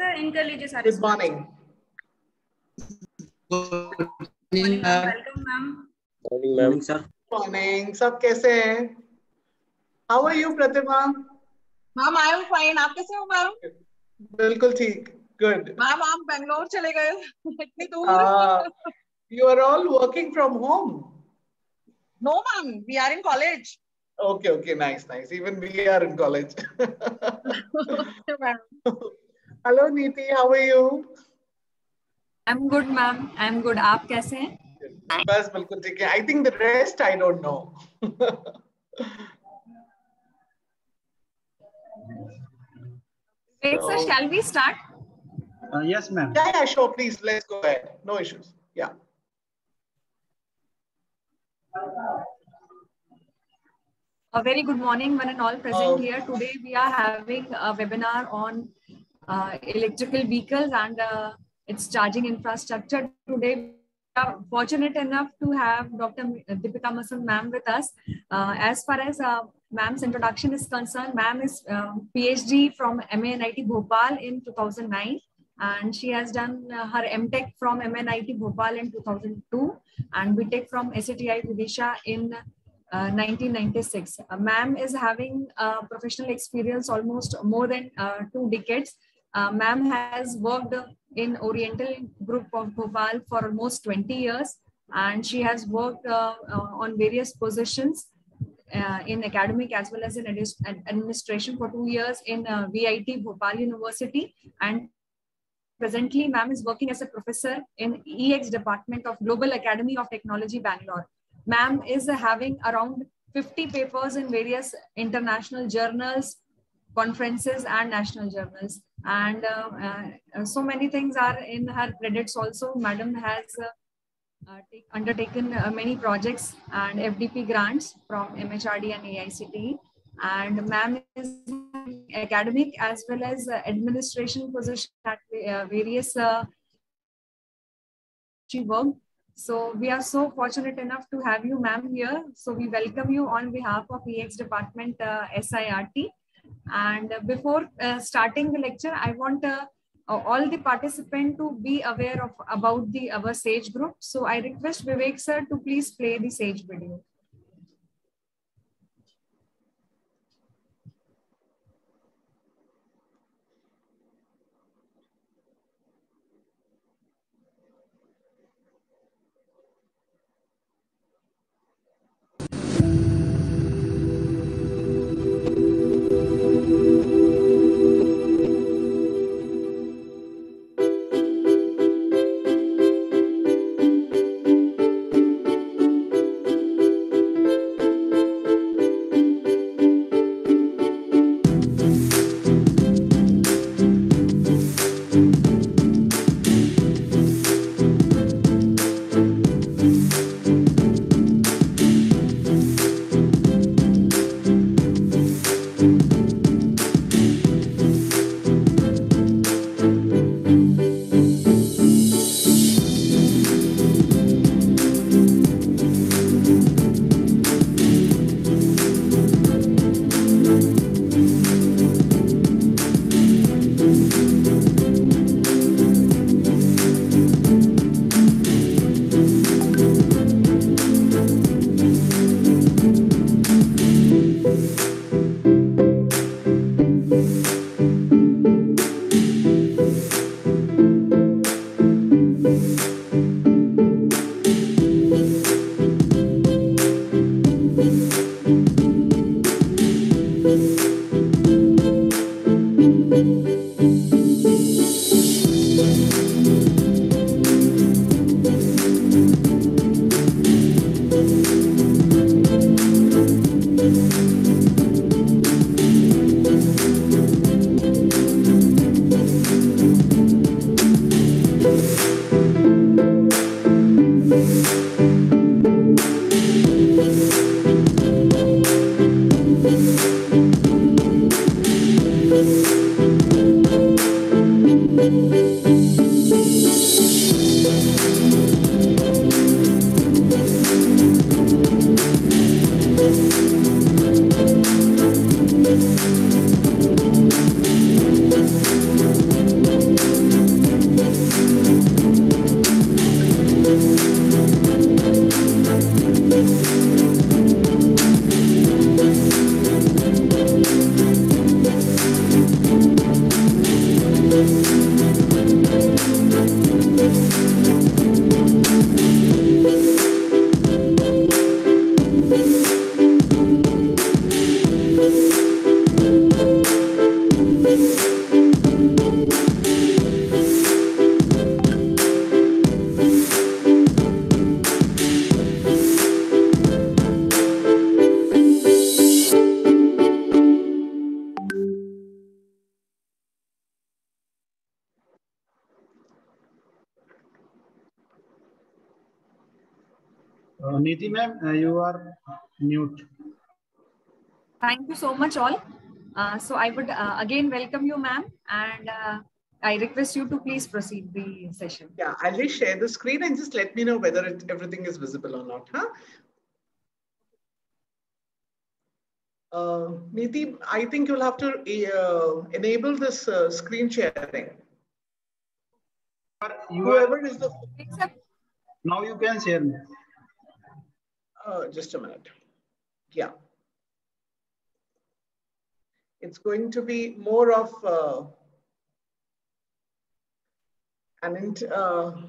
Sir इनका लीजिए सारे। Good morning. Welcome ma'am. Morning sir. Morning. सब कैसे हैं? How are you Pratima? Ma'am I am fine. आप कैसे हो मैम? बिल्कुल ठीक। गुड मैम आप बेंगलोर चले गए इतनी दूर। You are all working from home? No ma'am, we are in college. Okay, nice. Even we are in college. Okay, ma'am. Hello Neeti, how are you? I'm good ma'am, I'm good. आप कैसे हैं? बस बिल्कुल ठीक है। I think the rest I don't know. Sir, shall we start? Yes ma'am. Yeah, sure, please, let's go ahead. No issues. Yeah. A very good morning, one and all present here. Today we are having a webinar on electrical vehicles and its charging infrastructure. Today we are fortunate enough to have Dr. Deepika Masand ma'am with us. As far as ma'am's introduction is concerned, ma'am is PhD from MANIT Bhopal in 2009. And she has done her MTech from MNIT Bhopal in 2002 and BTech from SATI Vidisha in 1996. Ma'am is having professional experience almost more than 2 decades. Ma'am has worked in Oriental Group of Bhopal for almost 20 years, and she has worked on various positions in academic as well as in administration for 2 years in VIT Bhopal University. And presently, ma'am is working as a professor in EX Department of Global Academy of Technology, Bangalore. Ma'am is having around 50 papers in various international journals, conferences, and national journals. And so many things are in her credits also. Madam has undertaken many projects and FDP grants from MHRD and AICTE. And ma'am is academic as well as administration position at various she worked. So we are so fortunate enough to have you, ma'am, here. So we welcome you on behalf of EX Department SIRT. And before starting the lecture, I want all the participants to be aware of about our SAGE group. So I request Vivek sir to please play the SAGE video. Neeti ma'am, you are mute. Thank you so much, all. So I would again welcome you, ma'am, and I request you to please proceed the session. Yeah, I'll just share the screen and just let me know whether everything is visible or not. Huh? Neeti, I think you'll have to enable this screen sharing. Whoever is the... Now you can share me. Just a minute. Yeah. It's going to be more of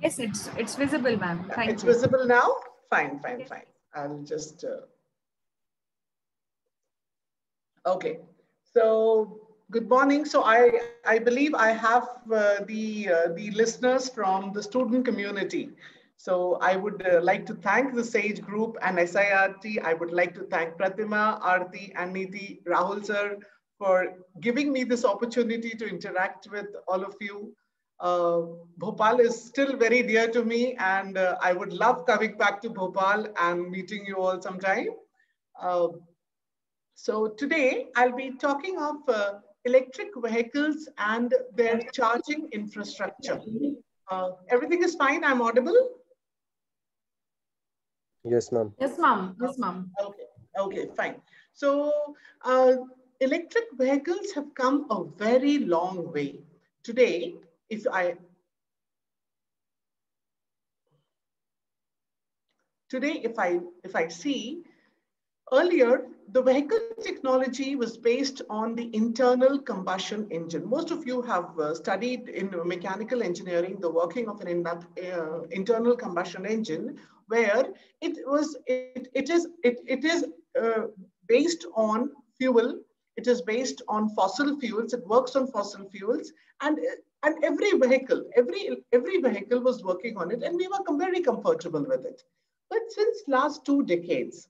yes, it's visible, ma'am. Thank you. It's visible now? Fine, fine, fine. I'll just... Okay. So good morning. So I believe I have the listeners from the student community. So I would like to thank the SAGE group and SIRT. I would like to thank Pratima, Aarti, and Neeti, Rahul sir for giving me this opportunity to interact with all of you. Bhopal is still very dear to me, and I would love coming back to Bhopal and meeting you all sometime. So today I'll be talking of electric vehicles and their charging infrastructure. Everything is fine? I'm audible? Yes, ma'am. Yes, ma'am. Yes, ma'am. Okay, okay, fine. So electric vehicles have come a very long way. Today, if I see, earlier, the vehicle technology was based on the internal combustion engine. Most of you have studied in mechanical engineering the working of an internal combustion engine, where it is based on fuel. It is based on fossil fuels. It works on fossil fuels, and every vehicle was working on it, and we were very comfortable with it. But since last 2 decades,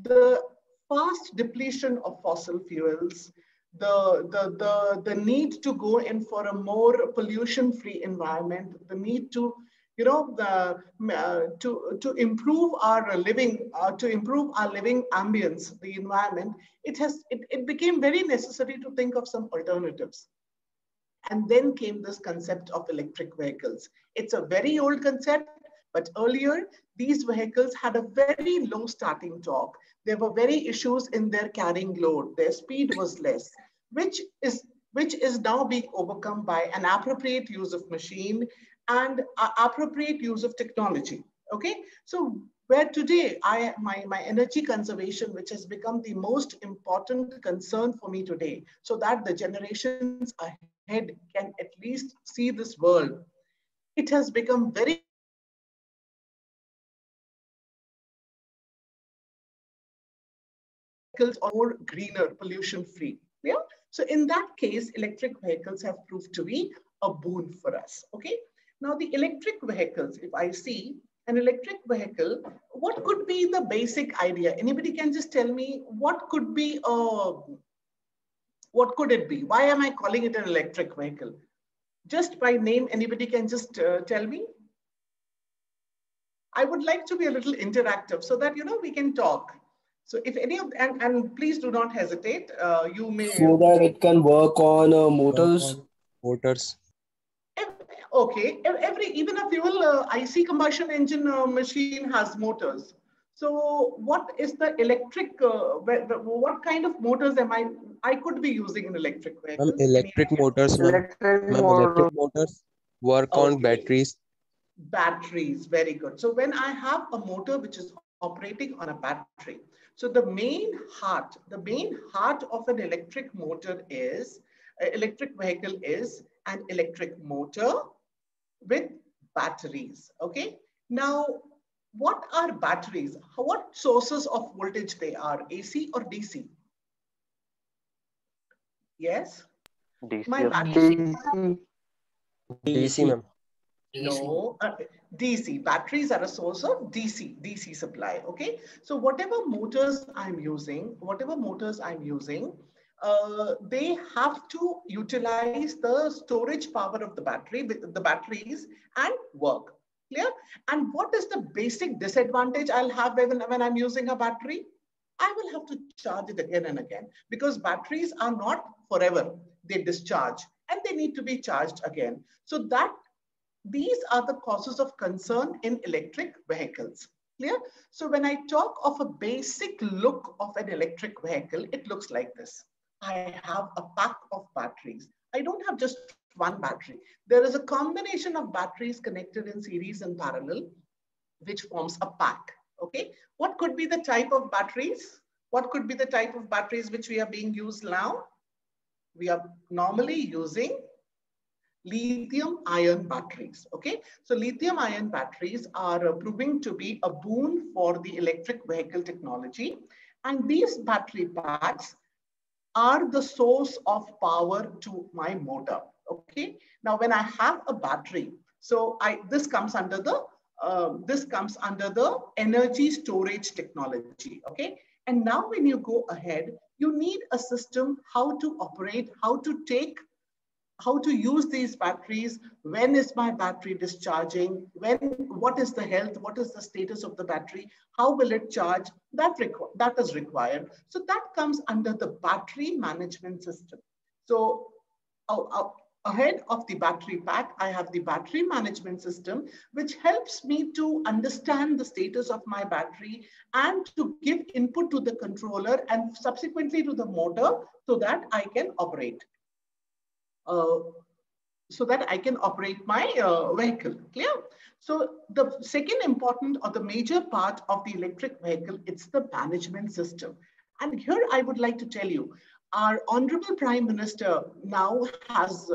the fast depletion of fossil fuels, the need to go in for a more pollution-free environment, the need to, to improve our living, ambience, the environment, it became very necessary to think of some alternatives. And then came this concept of electric vehicles. It's a very old concept. But earlier, these vehicles had a very low starting torque. There were very issues in their carrying load. Their speed was less, which is now being overcome by an appropriate use of machine and appropriate use of technology. Okay, so where today my energy conservation, which has become the most important concern for me today, so that the generations ahead can at least see this world, it has become very or more greener, pollution-free. Yeah. So in that case, electric vehicles have proved to be a boon for us. Okay. Now the electric vehicles, if I see an electric vehicle, what could be the basic idea? Anybody can just tell me what could be what could it be? Why am I calling it an electric vehicle? Just by name, anybody can just tell me. I would like to be a little interactive so that we can talk. So if any of, and please do not hesitate, you may... So that it can work on motors. Okay, even a fuel IC combustion engine machine has motors. So what is the electric, what kind of motors I could be using in electric vehicles? Electric motors work on batteries. Batteries, very good. So when I have a motor which is operating on a battery, so the main heart of an electric motor is, electric vehicle is an electric motor with batteries. Okay. Now, what are batteries? What sources of voltage they are? AC or DC? Yes. DC. My battery. DC, ma'am. No, DC. Batteries are a source of DC supply. Okay. So whatever motors I'm using, they have to utilize the storage power of the batteries and work. Clear? And what is the basic disadvantage I'll have when I'm using a battery? I will have to charge it again and again, because batteries are not forever. They discharge and they need to be charged again. So these are the causes of concern in electric vehicles. Clear? So when I talk of a basic look of an electric vehicle, it looks like this. I have a pack of batteries. I don't have just one battery. There is a combination of batteries connected in series and parallel, which forms a pack. Okay. What could be the type of batteries? What could be the type of batteries which we are being used now? We are normally using lithium ion batteries. Okay. So lithium ion batteries are proving to be a boon for the electric vehicle technology. And these battery packs are the source of power to my motor. Okay. Now, when I have a battery, so this comes under the energy storage technology. Okay. And now when you go ahead, you need a system how to operate, how to use these batteries. When is my battery discharging? What is the health? What is the status of the battery? How will it charge? That is required. So that comes under the battery management system. So ahead of the battery pack, I have the battery management system, which helps me to understand the status of my battery and to give input to the controller and subsequently to the motor so that I can operate. My vehicle. Clear? So the second important or the major part of the electric vehicle, it's the management system. And here I would like to tell you, our Honorable Prime Minister now has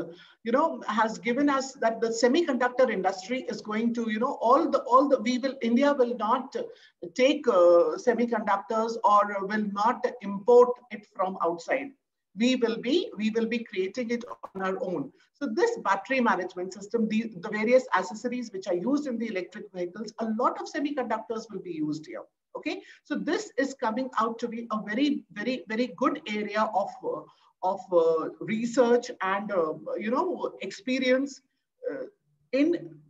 given us that the semiconductor industry is going to, India will not take semiconductors or will not import it from outside. We will be creating it on our own. So this battery management system, the various accessories which are used in the electric vehicles, a lot of semiconductors will be used here. Okay, so this is coming out to be a very, very, very good area of research and experience in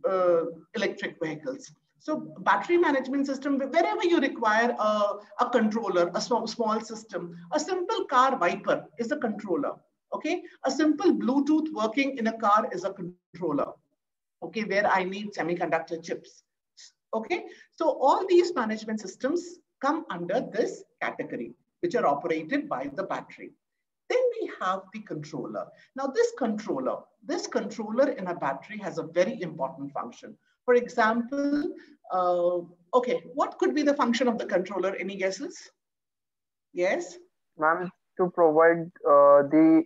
electric vehicles. So battery management system, wherever you require a controller, a small system, a simple car wiper is a controller. Okay, a simple Bluetooth working in a car is a controller. Okay, where I need semiconductor chips. Okay, so all these management systems come under this category, which are operated by the battery. Then we have the controller. Now this controller in a battery has a very important function. For example, okay, what could be the function of the controller? Any guesses? Yes? Ma'am, to provide the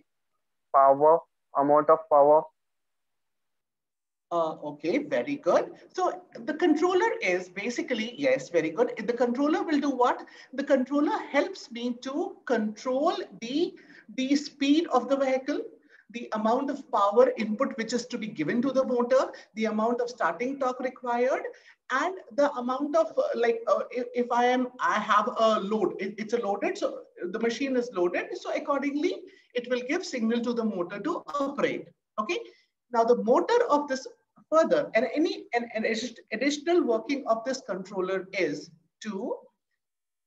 power, amount of power. Okay, very good. So the controller is basically, yes, very good. The controller will do what? The controller helps me to control the speed of the vehicle, the amount of power input which is to be given to the motor, the amount of starting torque required, and the amount of if I have a load, it's a loaded, so the machine is loaded. So accordingly, it will give signal to the motor to operate. Okay. Now the motor of this further and an additional working of this controller is to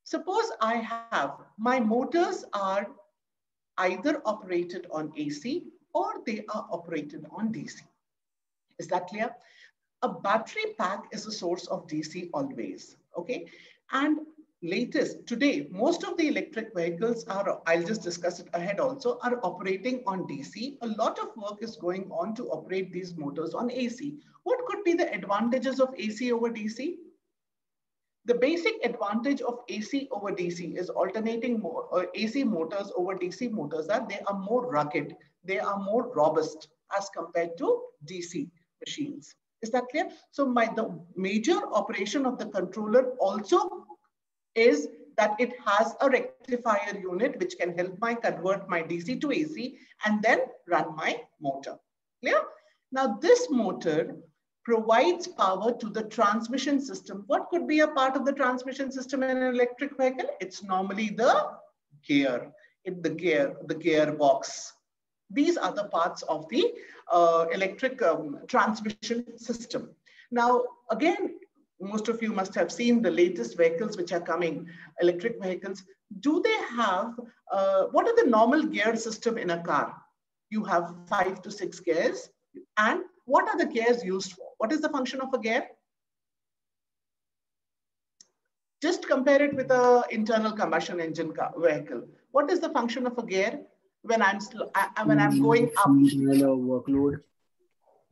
suppose I have my motors are either operated on AC or they are operated on DC. Is that clear? A battery pack is a source of DC always. Okay. And latest today, most of the electric vehicles are, I'll just discuss it ahead also, are operating on DC. A lot of work is going on to operate these motors on AC. What could be the advantages of AC over DC? The basic advantage of AC over DC is alternating AC motors over DC motors are they are more rugged, they are more robust as compared to DC machines. Is that clear? So the major operation of the controller also is that it has a rectifier unit which can help my convert my DC to AC and then run my motor. Clear? Now this motor provides power to the transmission system. What could be a part of the transmission system in an electric vehicle? It's normally the gear, the gearbox. These are the parts of the electric transmission system. Now, again, most of you must have seen the latest vehicles which are coming, electric vehicles. Do they have, what are the normal gear system in a car? You have 5 to 6 gears. And what are the gears used for? What is the function of a gear? Just compare it with an internal combustion engine vehicle. What is the function of a gear when I'm going up? Workload.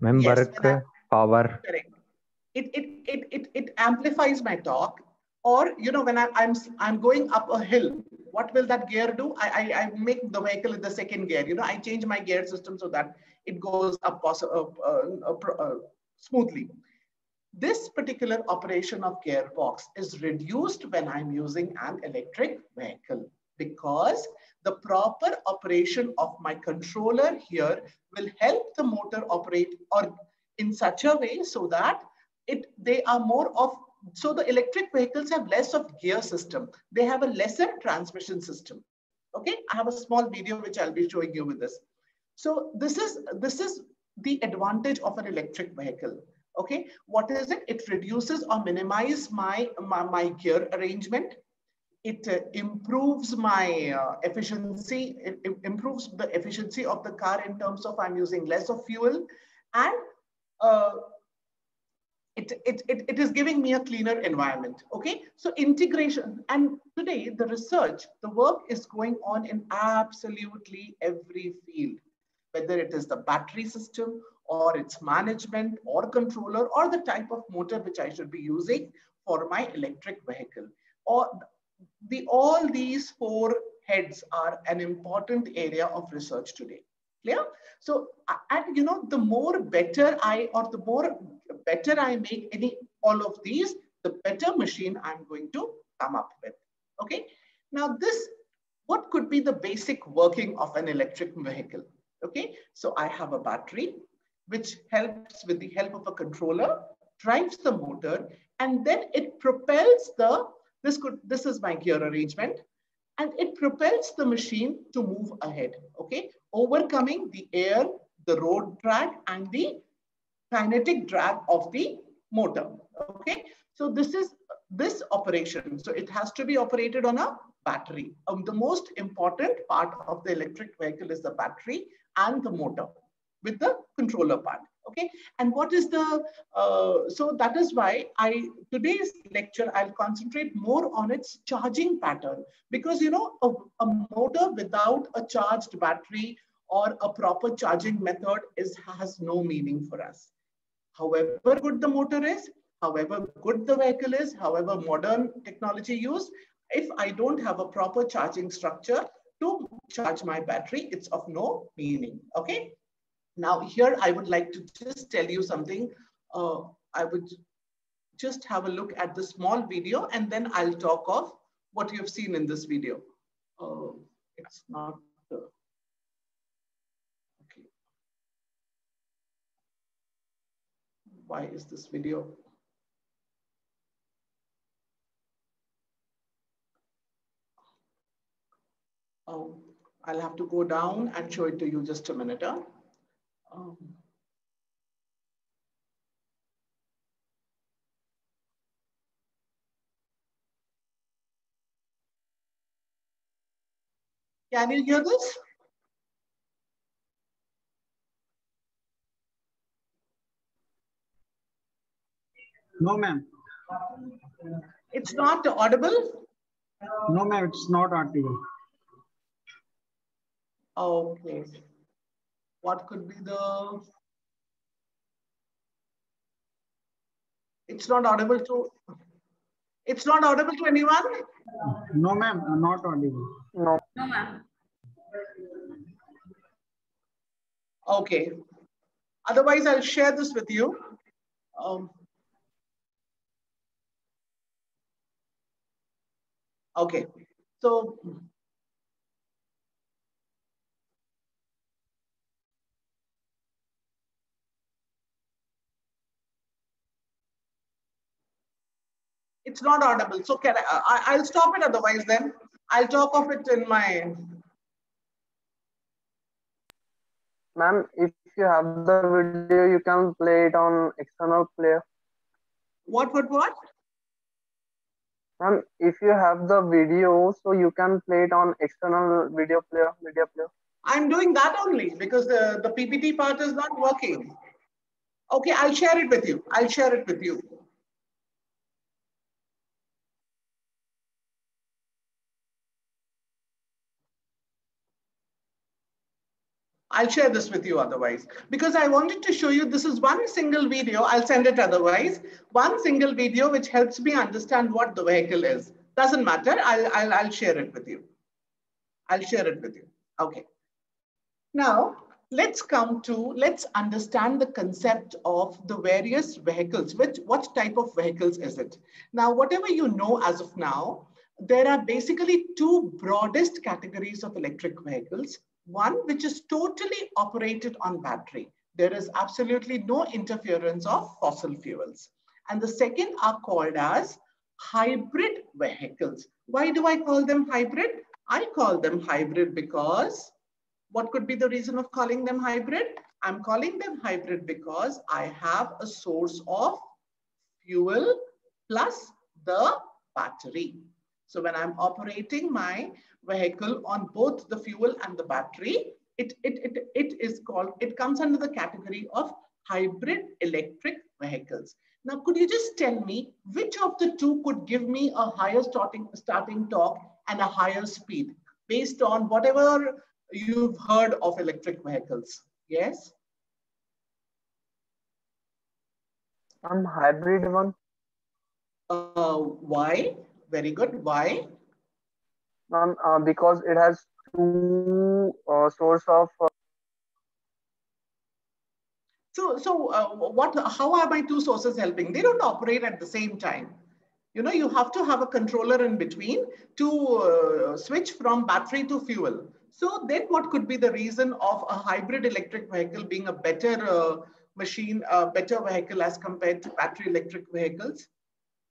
Yes, power. correct. It amplifies my torque. Or when I'm going up a hill, what will that gear do? I make the vehicle in the second gear. I change my gear system so that it goes up smoothly. This particular operation of gearbox is reduced when I'm using an electric vehicle, because the proper operation of my controller here will help the motor operate or in such a way so that they are more of, so the electric vehicles have less of gear system. They have a lesser transmission system. Okay, I have a small video which I'll be showing you with this. So this is the advantage of an electric vehicle. Okay, what is it? It reduces or minimizes my gear arrangement. It improves my efficiency. It improves the efficiency of the car in terms of I'm using less of fuel, and it is giving me a cleaner environment. Okay, so integration, and today the research, the work is going on in absolutely every field, whether it is the battery system or its management or controller or the type of motor which I should be using for my electric vehicle. Or all these 4 heads are an important area of research today. Clear? So, and the more better I make all of these, the better machine I'm going to come up with. Okay. Now what could be the basic working of an electric vehicle? Okay. So I have a battery which helps with the help of a controller, drives the motor, and then it propels this is my gear arrangement, and it propels the machine to move ahead, okay? Overcoming the air, the road drag, and the kinetic drag of the motor, okay? So this operation, so it has to be operated on a battery. The most important part of the electric vehicle is the battery and the motor with the controller part. Okay, and what is the, so that is why today's lecture, I'll concentrate more on its charging pattern, because a motor without a charged battery or a proper charging method has no meaning for us. However good the motor is, however good the vehicle is, however modern technology used, if I don't have a proper charging structure to charge my battery, it's of no meaning. Okay. Now here I would like to just tell you something. I would just have a look at the small video and then I'll talk of what you have seen in this video. It's not, okay. Why is this video? I'll have to go down and show it to you just a minute. Can you hear this? No, ma'am. It's not audible? No, ma'am, it's not audible. Okay. What could be the... It's not audible to... It's not audible to anyone? No, ma'am, not audible. No. No, ma'am. Okay. Otherwise, I'll share this with you. Okay. So... It's not audible. So can I'll stop it otherwise then. I'll talk of it in my... Ma'am, if you have the video, you can play it on external player. What? Ma'am, if you have the video, so you can play it on external video player, media player. I'm doing that only because the PPT part is not working. Okay, I'll share it with you. I'll share it with you. I'll share this with you otherwise, because I wanted to show you, this is one single video. I'll send it otherwise. One single video which helps me understand what the vehicle is. Doesn't matter. I'll share it with you. I'll share it with you. Okay. Now, let's understand the concept of the various vehicles. What type of vehicles is it? Now, whatever you know as of now, there are basically two broadest categories of electric vehicles. One, which is totally operated on battery. There is absolutely no interference of fossil fuels. And the second are called as hybrid vehicles. Why do I call them hybrid? I call them hybrid because, what could be the reason of calling them hybrid? I'm calling them hybrid because I have a source of fuel plus the battery. So when I'm operating my vehicle on both the fuel and the battery, it comes under the category of hybrid electric vehicles. Now, could you just tell me which of the two could give me a higher starting torque and a higher speed based on whatever you've heard of electric vehicles? Yes? Hybrid one. Why? Very good. Why? Because it has two source of. How are my two sources helping? They don't operate at the same time. You know, you have to have a controller in between to switch from battery to fuel. So then what could be the reason of a hybrid electric vehicle being a better better vehicle as compared to battery electric vehicles?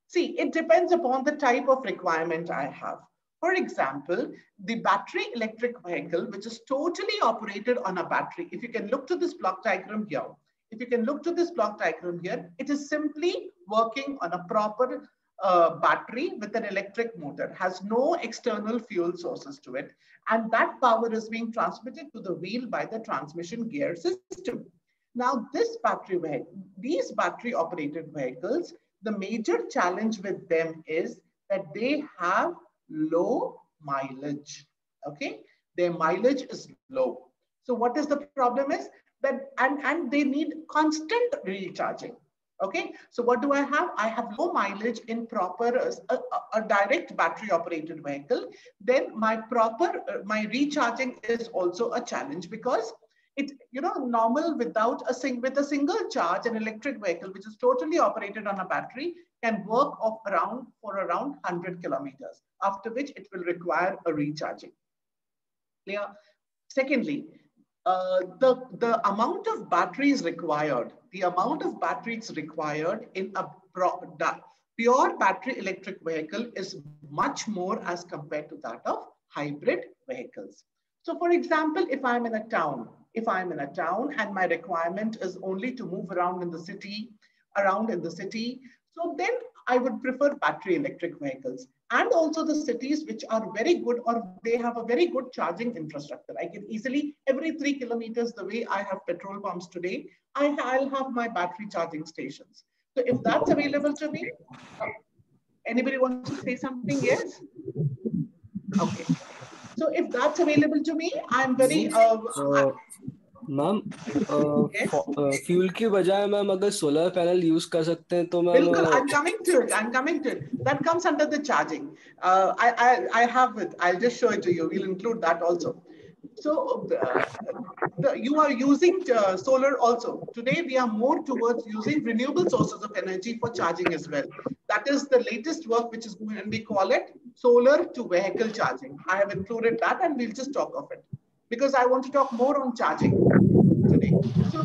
See, it depends upon the type of requirement I have. For example, the battery electric vehicle, which is totally operated on a battery. If you can look to this block diagram here, it is simply working on a proper battery with an electric motor, has no external fuel sources to it. And that power is being transmitted to the wheel by the transmission gear system. Now, these battery operated vehicles, the major challenge with them is that they have low mileage. Okay, their mileage is low. So what is the problem is that, and they need constant recharging. Okay, so what do I have? I have low mileage in proper a direct battery operated vehicle. Then my recharging is also a challenge because it, you know, normal with a single charge, an electric vehicle which is totally operated on a battery can work for around 100 kilometers, after which it will require a recharging. Clear? Secondly, the amount of batteries required, in a pure battery electric vehicle is much more as compared to that of hybrid vehicles. So for example, if I'm in a town and my requirement is only to move around in the city, so then I would prefer battery electric vehicles. And also the cities which are very good, or they have a very good charging infrastructure. I can easily, every 3 kilometers, the way I have petrol pumps today, I'll have my battery charging stations. So if that's available to me, anybody wants to say something? Yes? Okay. So if that's available to me, I'm very... ma'am fuel की बजाय ma'am अगर solar panel use कर सकते हैं तो ma'am बिल्कुल, I'm coming to it. That comes under the charging. I have it. I'll just show it to you. We'll include that also. So you are using solar also. Today we are more towards using renewable sources of energy for charging as well. That is the latest work which is going, and we call it solar to vehicle charging. I have included that and we'll just talk of it because I want to talk more on charging today. So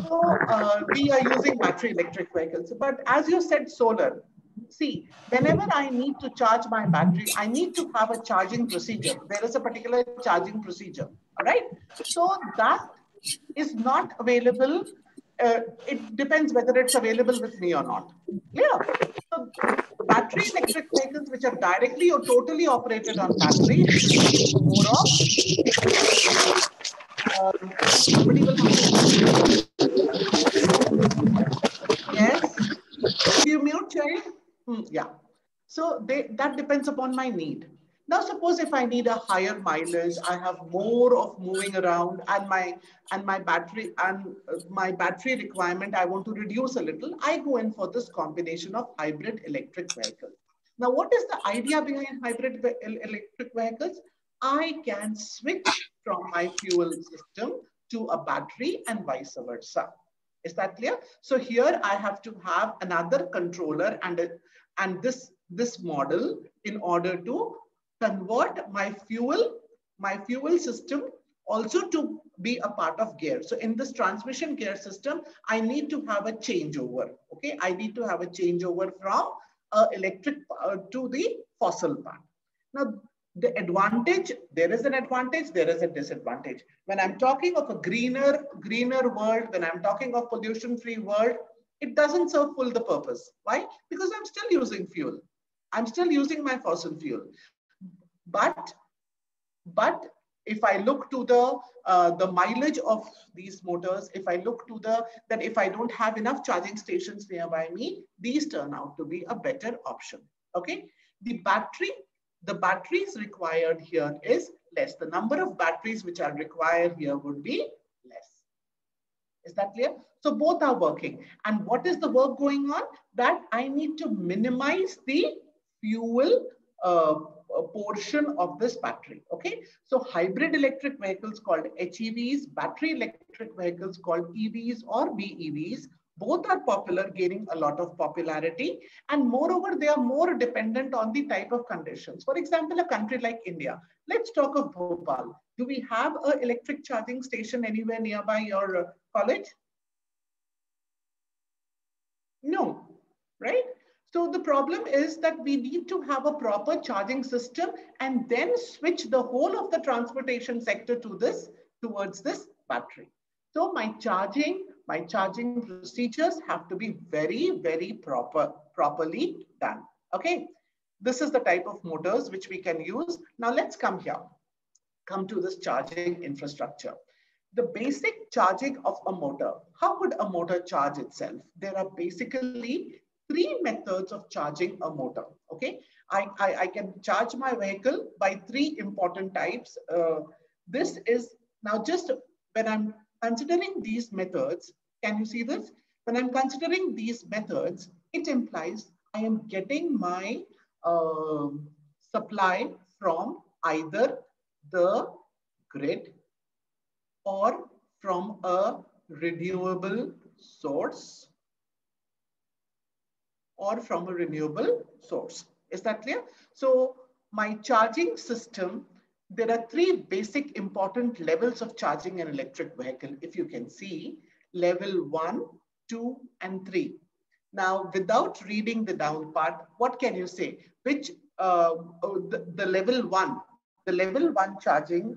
we are using battery electric vehicles. But as you said, solar. See, whenever I need to charge my battery, I need to have a charging procedure. There is a particular charging procedure. All right. So that is not available. It depends whether it's available with me or not. Yeah. So battery electric vehicles which are directly or totally operated on battery should be more of, somebody will have to, yes, could you mute, child? Yeah. So that depends upon my need. Now, suppose if I need a higher mileage, I have more of moving around, and my battery requirement I want to reduce a little. I go in for this combination of hybrid electric vehicles. Now, what is the idea behind hybrid electric vehicles? I can switch from my fuel system to a battery and vice versa. Is that clear? So here I have to have another controller and this model in order to convert my fuel system also to be a part of gear. So in this transmission gear system, I need to have a changeover. Okay, I need to have a changeover from electric to the fossil part. Now, the advantage, there is an advantage, there is a disadvantage. When I'm talking of a greener world, when I'm talking of pollution-free world, it doesn't serve full the purpose. Why? Because I'm still using fuel. I'm still using my fossil fuel. But if I look to the mileage of these motors, if I look to that if I don't have enough charging stations nearby me, these turn out to be a better option. Okay, the batteries required here is less. The number of batteries which are required here would be less. Is that clear? So both are working. And what is the work going on? That I need to minimize the fuel portion of this battery. Okay, so hybrid electric vehicles called HEVs, battery electric vehicles called EVs or BEVs, both are popular, gaining a lot of popularity, and moreover they are more dependent on the type of conditions. For example, a country like India, let's talk of Bhopal. Do we have an electric charging station anywhere nearby your college? No, right? So the problem is that we need to have a proper charging system and then switch the whole of the transportation sector to towards this battery. So my charging procedures have to be very, very properly done. Okay, this is the type of motors which we can use. Now let's come to this charging infrastructure. The basic charging of a motor. How would a motor charge itself? There are basically 3 methods of charging a motor. Okay, I can charge my vehicle by 3 important types. This is now just when I'm considering these methods. Can you see this? When I'm considering these methods, it implies I am getting my supply from either the grid or from a renewable source Is that clear? So my charging system, there are 3 basic important levels of charging an electric vehicle. If you can see, level 1, 2, and 3. Now, without reading the down part, what can you say? Which the level 1 charging,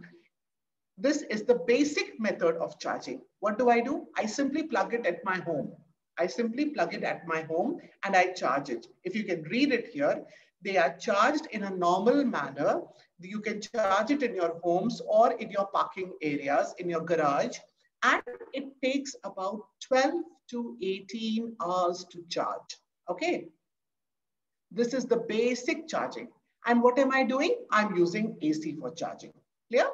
this is the basic method of charging. What do? I simply plug it at my home. And I charge it. If you can read it here, they are charged in a normal manner. You can charge it in your homes or in your parking areas, in your garage. And it takes about 12 to 18 hours to charge. Okay. This is the basic charging. And what am I doing? I'm using AC for charging. Clear?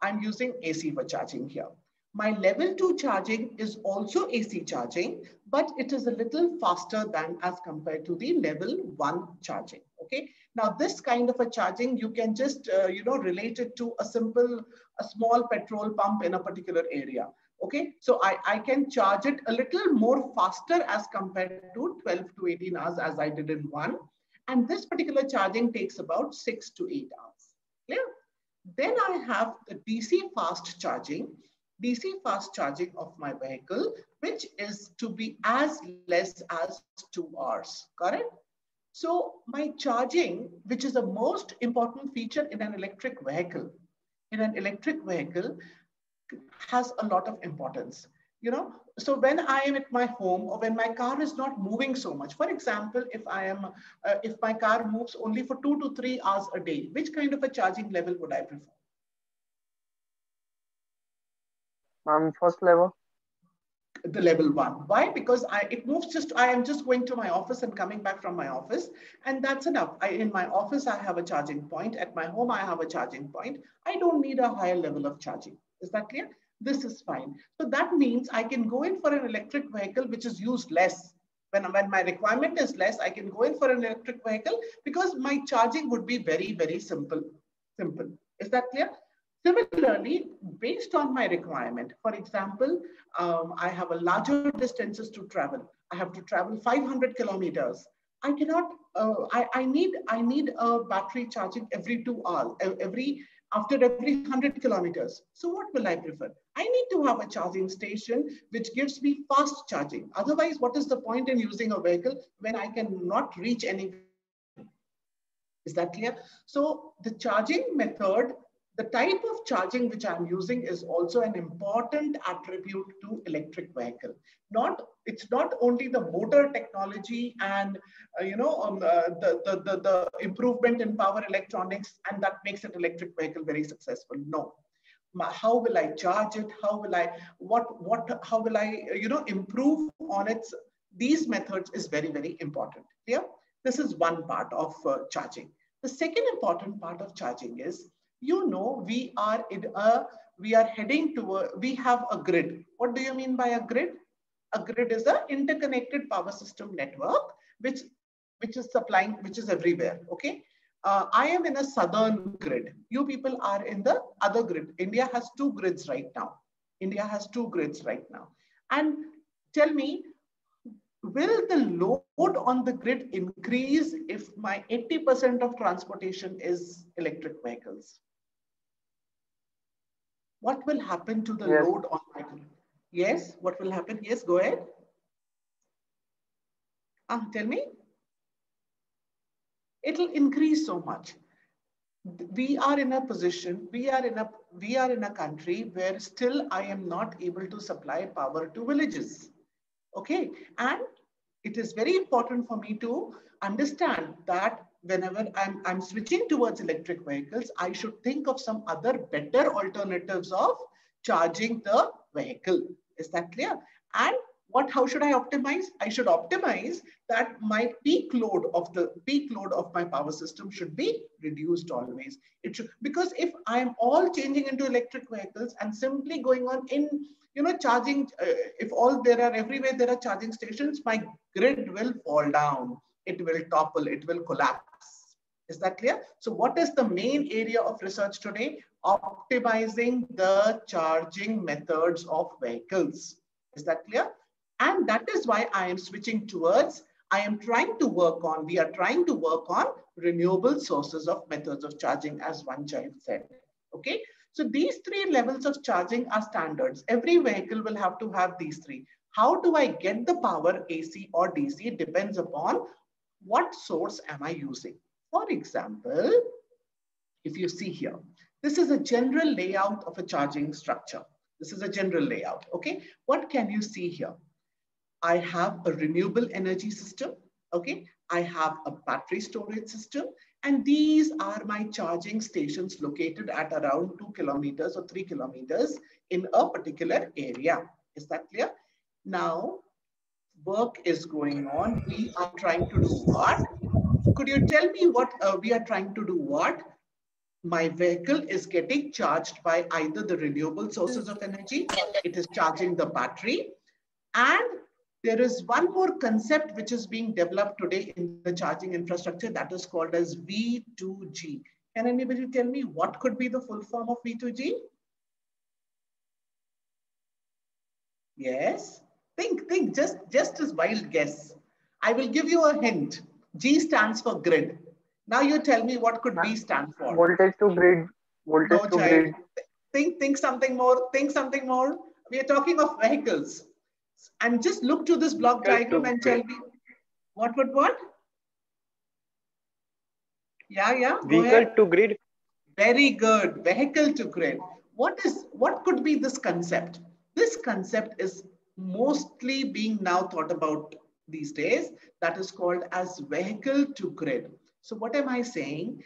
I'm using AC for charging here. My level 2 charging is also AC charging, but it is a little faster than as compared to the level 1 charging. Okay. Now this kind of a charging, you can just, relate it to a small petrol pump in a particular area. Okay. So I can charge it a little more faster as compared to 12 to 18 hours as I did in 1. And this particular charging takes about 6 to 8 hours. Clear? Then I have the DC fast charging of my vehicle, which is to be as less as 2 hours, correct? So my charging, which is the most important feature in an electric vehicle, has a lot of importance. You know, so when I am at my home or when my car is not moving so much, for example, if my car moves only for 2 to 3 hours a day, which kind of a charging level would I prefer? First level. The level 1. Why? Because I am just going to my office and coming back from my office, and that's enough. In my office, I have a charging point. At my home, I have a charging point. I don't need a higher level of charging. Is that clear? This is fine. So that means I can go in for an electric vehicle which is used less. When my requirement is less, I can go in for an electric vehicle because my charging would be very, very simple. Is that clear? Similarly, based on my requirement, for example, I have a larger distances to travel. I have to travel 500 kilometers. I cannot. I need a battery charging every 2 hours, after every 100 kilometers. So what will I prefer? I need to have a charging station which gives me fast charging. Otherwise, what is the point in using a vehicle when I cannot reach any? Is that clear? So the charging method, the type of charging which I'm using is also an important attribute to electric vehicle. It's not only the motor technology and the improvement in power electronics and that makes it electric vehicle very successful. No. How will I charge it? How will I improve on its? These methods is very, very important. Clear? This is one part of charging. The second important part of charging is, we are heading to we have a grid. What do you mean by a grid? A grid is an interconnected power system network, which is everywhere. Okay. I am in a southern grid. You people are in the other grid. India has 2 grids right now. And tell me, will the load on the grid increase if my 80% of transportation is electric vehicles? What will happen to the load on my grid? Yes, what will happen? Yes, go ahead. Tell me. It'll increase so much. We are in a position, we are in a country where still I am not able to supply power to villages. Okay, and it is very important for me to understand that whenever I'm switching towards electric vehicles, I should think of some other better alternatives of charging the vehicle. Is that clear? And how should I optimize? I should optimize that my peak load of my power system should be reduced always. It should, because if I'm all changing into electric vehicles and simply going on in charging, if everywhere there are charging stations, my grid will fall down. It will topple, it will collapse. Is that clear? So what is the main area of research today? Optimizing the charging methods of vehicles. Is that clear? And that is why I am switching towards, we are trying to work on renewable sources of methods of charging, as one child said. Okay. So these 3 levels of charging are standards. Every vehicle will have to have these 3. How do I get the power, AC or DC? It depends upon what source am I using. For example, if you see here, this is a general layout of a charging structure. This is a general layout. Okay. What can you see here? I have a renewable energy system. Okay. I have a battery storage system. And these are my charging stations located at around 2 kilometers or 3 kilometers in a particular area. Is that clear? Now, work is going on. We are trying to do what? Could you tell me what we are trying to do? What? My vehicle is getting charged by either the renewable sources of energy, it is charging the battery, and there is one more concept which is being developed today in the charging infrastructure that is called as V2G. Can anybody tell me what could be the full form of V2G? Yes, think, just as wild guess. I will give you a hint. G stands for grid. Now you tell me what could V stand for. Voltage to grid. Voltage to grid. Think something more. Think something more. We are talking of vehicles. And just look to this block diagram and tell me what? Yeah. Vehicle to grid. Very good. Vehicle to grid. What could be this concept? this concept is mostly being now thought about these days. That is called as vehicle to grid. So what am I saying?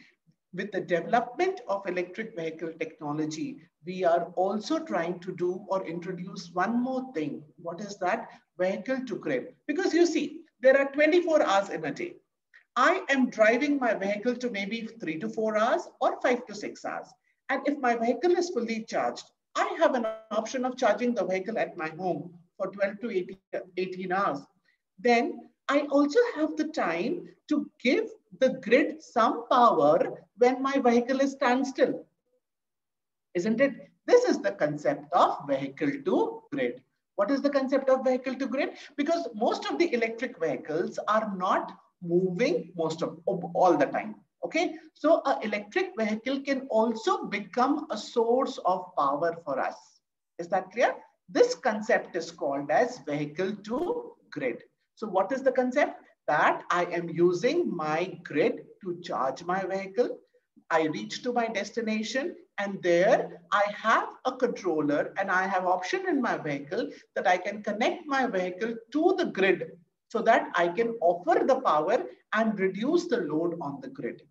With the development of electric vehicle technology, we are also trying to do or introduce one more thing. What is that? Vehicle to grid. Because you see, there are 24 hours in a day. I am driving my vehicle to maybe 3 to 4 hours or 5 to 6 hours. And if my vehicle is fully charged, I have an option of charging the vehicle at my home for 12 to 18 hours. Then I also have the time to give the grid some power when my vehicle is standstill. Isn't it? This is the concept of vehicle to grid. What is the concept of vehicle to grid? Because most of the electric vehicles are not moving most of all the time. Okay, so an electric vehicle can also become a source of power for us. Is that clear? This concept is called as vehicle to grid. So what is the concept? That I am using my grid to charge my vehicle. I reach to my destination, and there I have a controller and I have option in my vehicle that I can connect my vehicle to the grid so that I can offer the power and reduce the load on the grid.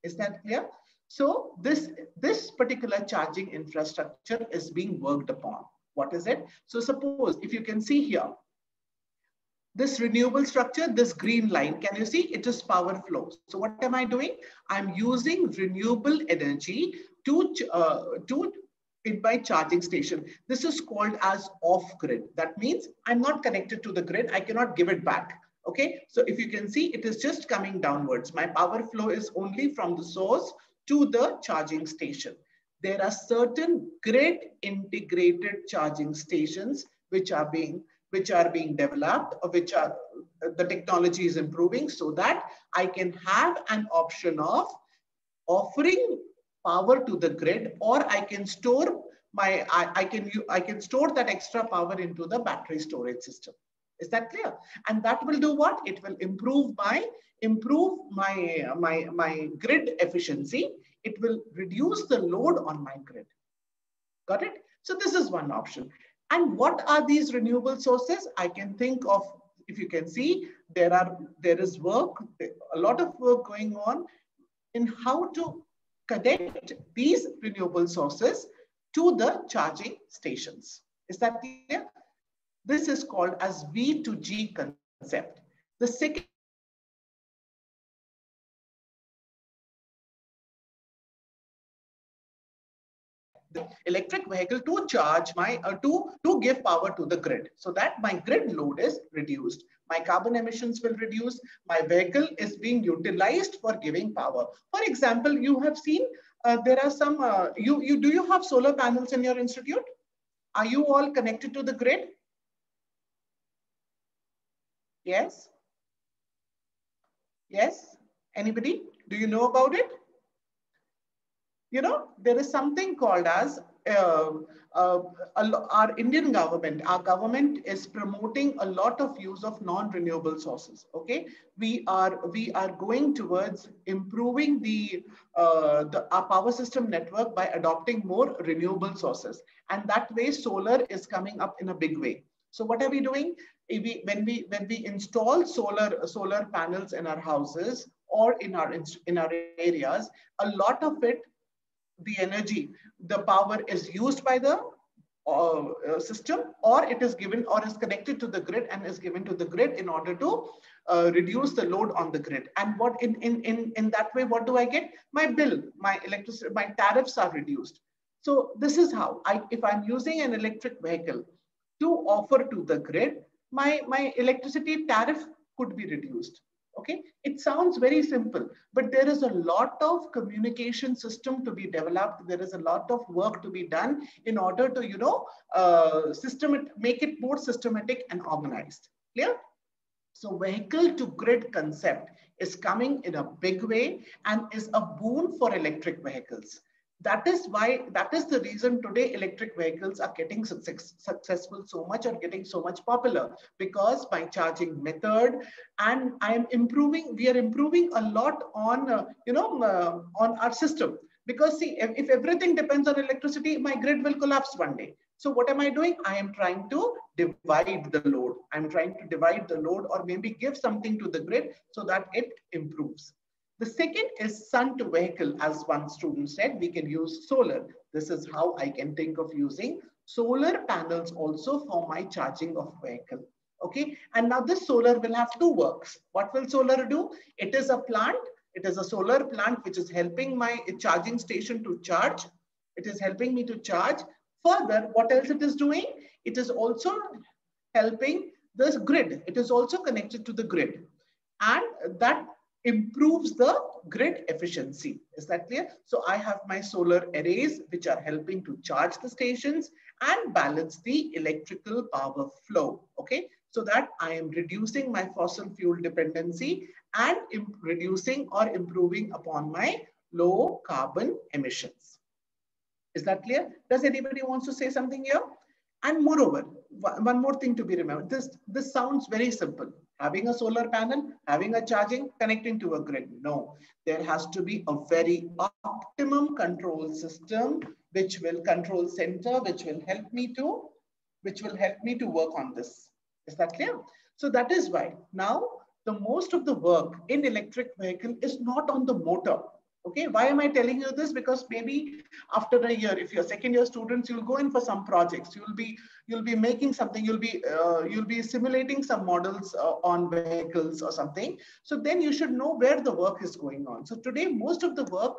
Is that clear? So this particular charging infrastructure is being worked upon. What is it? So suppose if you can see here, this renewable structure, this green line, can you see it is power flow? So what am I doing? I'm using renewable energy in my charging station. This is called as off grid. That means I'm not connected to the grid. I cannot give it back. Okay, so if you can see, it is just coming downwards. My power flow is only from the source to the charging station. There are certain grid integrated charging stations which are being developed, or which are the technology is improving, so that I can have an option of offering power to the grid, or I can store I can store that extra power into the battery storage system. Is that clear? And that will do what? It will improve my grid efficiency. It will reduce the load on my grid. Got it? So this is one option. And what are these renewable sources? I can think of, if you can see, there is work, a lot of work going on in how to connect these renewable sources to the charging stations. Is that clear? This is called as V2G concept. The second electric vehicle to charge my to give power to the grid, so that my grid load is reduced, my carbon emissions will reduce, my vehicle is being utilized for giving power. For example, you have seen there are some do you have solar panels in your institute? Are you all connected to the grid? Yes, yes. Anybody, do you know about it? You know, there is something called as our Indian government. Our government is promoting a lot of use of non-renewable sources. Okay, we are going towards improving our power system network by adopting more renewable sources, and that way solar is coming up in a big way. So what are we doing? When we install solar panels in our houses or in our areas, a lot of it, the energy, the power is used by the system, or it is given or is connected to the grid and is given to the grid in order to reduce the load on the grid. And what in that way, what do I get? My bill, my electricity, my tariffs are reduced. So this is how if I'm using an electric vehicle to offer to the grid, my electricity tariff could be reduced. Okay, it sounds very simple, but there is a lot of communication system to be developed. There is a lot of work to be done in order to, you know, make it more systematic and organized. Clear? So vehicle to grid concept is coming in a big way and is a boon for electric vehicles. That is the reason today electric vehicles are getting successful so much, or getting so much popular, because by charging method, and we are improving a lot on on our system. Because see, if everything depends on electricity, my grid will collapse one day. So what am I doing? I am trying to divide the load. I'm trying to divide the load or maybe give something to the grid so that it improves. The second is sun to vehicle. As one student said, we can use solar. This is how I can think of using solar panels also for my charging of vehicle. Okay, and now this solar will have two works. What will solar do? It is a plant. It is a solar plant which is helping my charging station to charge. It is helping me to charge. Further, what else it is doing? It is also helping the grid. It is also connected to the grid, and that improves the grid efficiency. Is that clear? So I have my solar arrays which are helping to charge the stations and balance the electrical power flow. Okay, so that I am reducing my fossil fuel dependency and reducing or improving upon my low carbon emissions. Is that clear? Does anybody wants to say something here? And moreover, one more thing to be remembered. This sounds very simple. Having a solar panel, having a charging, connecting to a grid. No, there has to be a very optimum control system, which will control center, which will help me to work on this. Is that clear? So that is why now the most of the work in electric vehicle is not on the motor. Okay, why am I telling you this? Because maybe after a year, if you're second year students, you'll go in for some projects. You'll be making something. You'll be simulating some models on vehicles or something. So then you should know where the work is going on. So today, most of the work,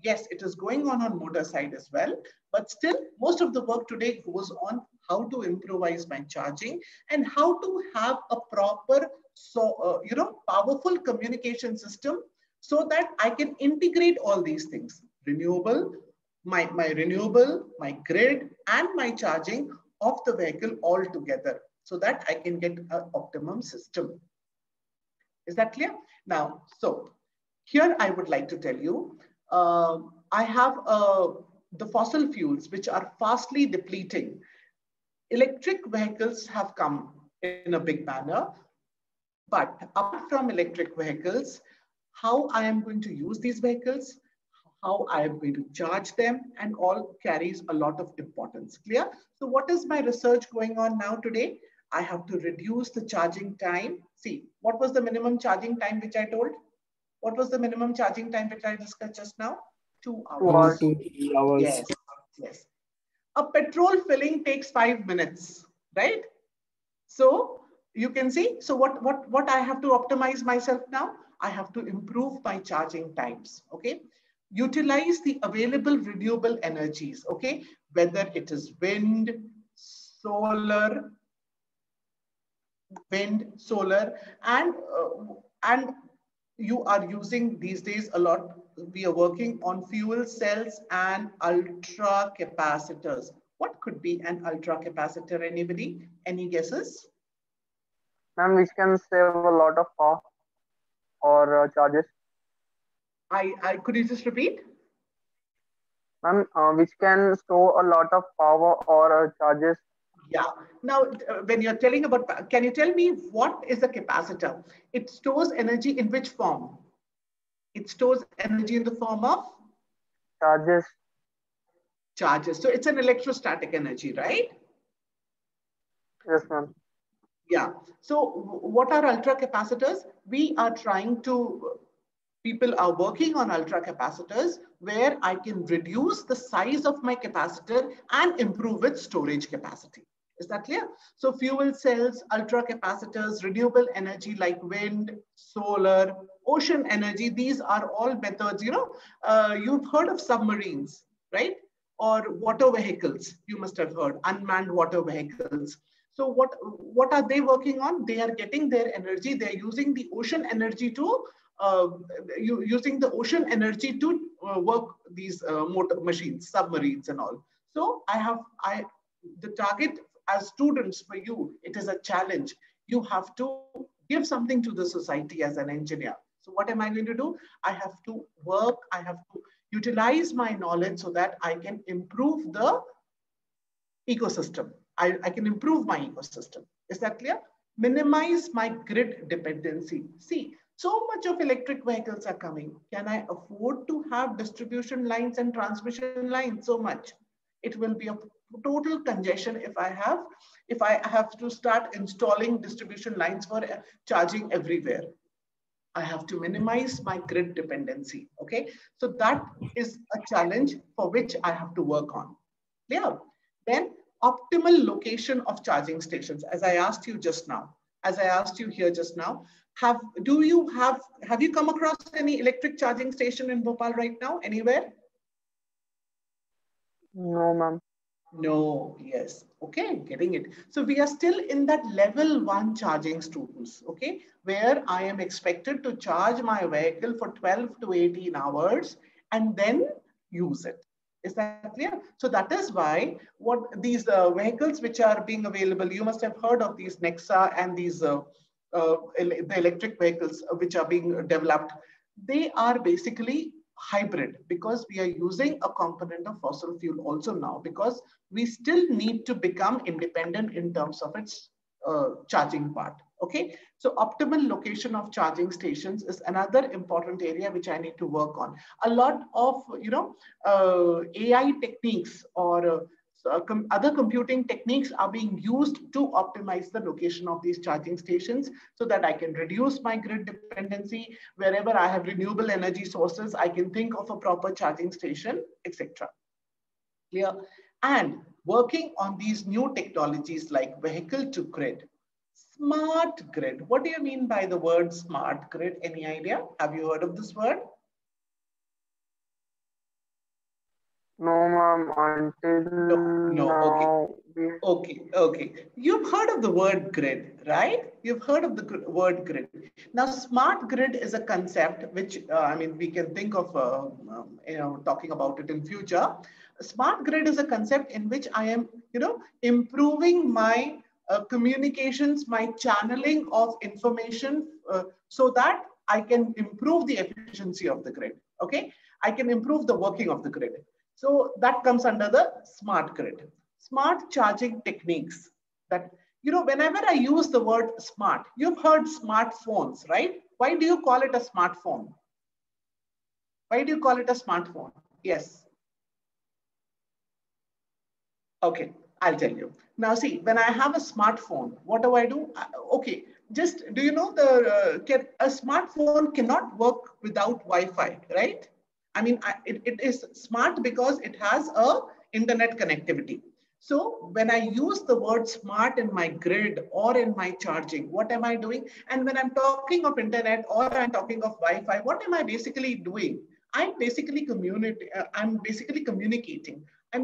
yes, it is going on motor side as well. But still, most of the work today goes on how to improvise my charging and how to have a proper, powerful communication system, so that I can integrate all these things, renewable, my renewable, my grid, and my charging of the vehicle all together, so that I can get an optimum system. Is that clear? Now, so here I would like to tell you, I have the fossil fuels which are fastly depleting. Electric vehicles have come in a big manner, but apart from electric vehicles, how I am going to use these vehicles, how I am going to charge them, and all carries a lot of importance. Clear? So what is my research going on now today? I have to reduce the charging time. See, what was the minimum charging time which I told? What was the minimum charging time which I discussed just now? 2 hours. 2 to 3 hours. Yes, yes. A petrol filling takes 5 minutes, right? So you can see, so what I have to optimize myself now? I have to improve my charging times, okay? Utilize the available renewable energies, okay? Whether it is wind, solar, and you are using these days a lot. We are working on fuel cells and ultra capacitors. What could be an ultra capacitor? Anybody? Any guesses? Ma'am, which can save a lot of power or charges. I could you just repeat? Ma'am, which can store a lot of power or charges. Yeah. Now, when you're telling about, can you tell me what is a capacitor? It stores energy in which form? It stores energy in the form of Charges. Charges. So it's an electrostatic energy, right? Yes, ma'am. Yeah. So what are ultra capacitors? We are trying to, people are working on ultra capacitors where I can reduce the size of my capacitor and improve its storage capacity. Is that clear? So fuel cells, ultra capacitors, renewable energy like wind, solar, ocean energy, these are all methods, you've heard of submarines, right? Or water vehicles, you must have heard, unmanned water vehicles. So what are they working on? They are getting their energy, they're using the ocean energy to, work these motor machines, submarines and all. So the target as students for you, it is a challenge. You have to give something to the society as an engineer. So what am I going to do? I have to work, I have to utilize my knowledge so that I can improve the ecosystem. I can improve my ecosystem. Is that clear? Minimize my grid dependency. See, so much of electric vehicles are coming. Can I afford to have distribution lines and transmission lines so much? It will be a total congestion if I have to start installing distribution lines for charging everywhere. I have to minimize my grid dependency. Okay, so that is a challenge for which I have to work on. Yeah. Then optimal location of charging stations, as I asked you just now, as I asked you here just now, have you come across any electric charging station in Bhopal right now, anywhere? No, ma'am. No, yes. Okay, getting it. So we are still in that level 1 charging students, okay, where I am expected to charge my vehicle for 12 to 18 hours and then use it. Is that clear? So that is why what these vehicles which are being available, you must have heard of these Nexa and these the electric vehicles which are being developed. They are basically hybrid because we are using a component of fossil fuel also now, because we still need to become independent in terms of its charging part. Okay, so optimal location of charging stations is another important area which I need to work on. A lot of AI techniques or other computing techniques are being used to optimize the location of these charging stations so that I can reduce my grid dependency. Wherever I have renewable energy sources, I can think of a proper charging station, etc. Clear? And working on these new technologies like vehicle to grid, smart grid. What do you mean by the word smart grid? Any idea? Have you heard of this word? No, ma'am. Until now, Okay. You've heard of the word grid, right? You've heard of the word grid. Now, smart grid is a concept which, we can think of, talking about it in future. Smart grid is a concept in which I am, improving my communications, my channeling of information so that I can improve the efficiency of the grid. Okay, I can improve the working of the grid. So that comes under the smart grid. Smart charging techniques that, whenever I use the word smart, you've heard smartphones, right? Why do you call it a smartphone? Why do you call it a smartphone? Yes. Okay, I'll tell you. Now see, when I have a smartphone, what do I do? Okay, just, do you know a smartphone cannot work without Wi-Fi, right? It is smart because it has a internet connectivity. So when I use the word smart in my grid or in my charging, what am I doing? And when I'm talking of internet or I'm talking of Wi-Fi, what am I basically doing? I'm basically communicating. I'm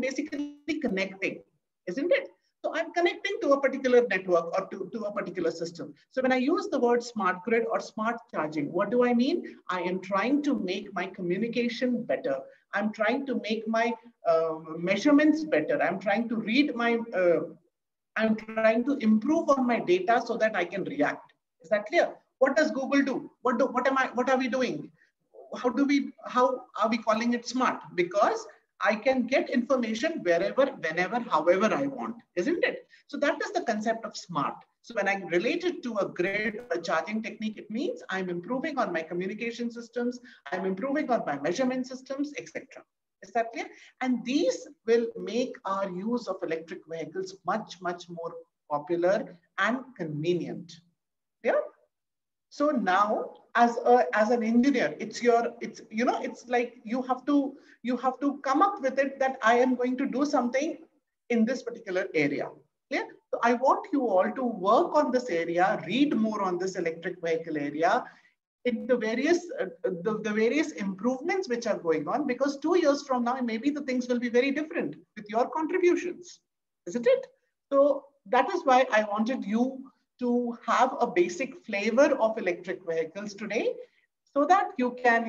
basically connecting, isn't it? So I'm connecting to a particular network or to a particular system. So when I use the word smart grid or smart charging, what do I mean? I am trying to make my communication better. I'm trying to make my measurements better. I'm trying to read my, I'm trying to improve on my data so that I can react. Is that clear? What does Google do? What are we doing? How are we calling it smart? Because I can get information wherever, whenever, however I want, isn't it? So that is the concept of smart. So when I relate it to a grid or a charging technique, it means I'm improving on my communication systems, I'm improving on my measurement systems, etc. Is that clear? And these will make our use of electric vehicles much, much more popular and convenient. Yeah. So now, as an engineer, it's like you have to come up with it that I am going to do something in this particular area. Yeah. So I want you all to work on this area, read more on this electric vehicle area, in the various improvements which are going on, because 2 years from now, maybe the things will be very different with your contributions, isn't it? So that is why I wanted you to have a basic flavor of electric vehicles today, so that you can,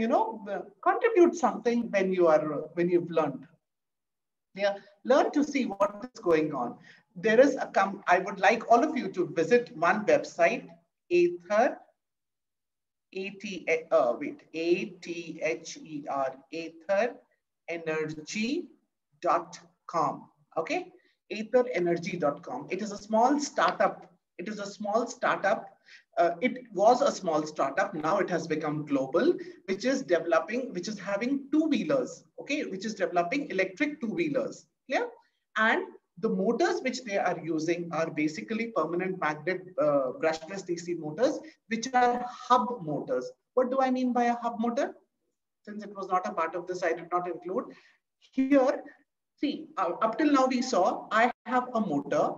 contribute something when you've learned. Yeah, learn to see what is going on. There is I would like all of you to visit one website, Ather, atherenergy.com. Okay, atherenergy.com. It is a small startup. It is a small startup. It was a small startup. Now it has become global, which is having two-wheelers. Okay, which is developing electric two-wheelers. Clear? And The motors which they are using are basically permanent magnet brushless DC motors, which are hub motors. What do I mean by a hub motor? Since it was not a part of this, I did not include. Here, see, up till now we saw I have a motor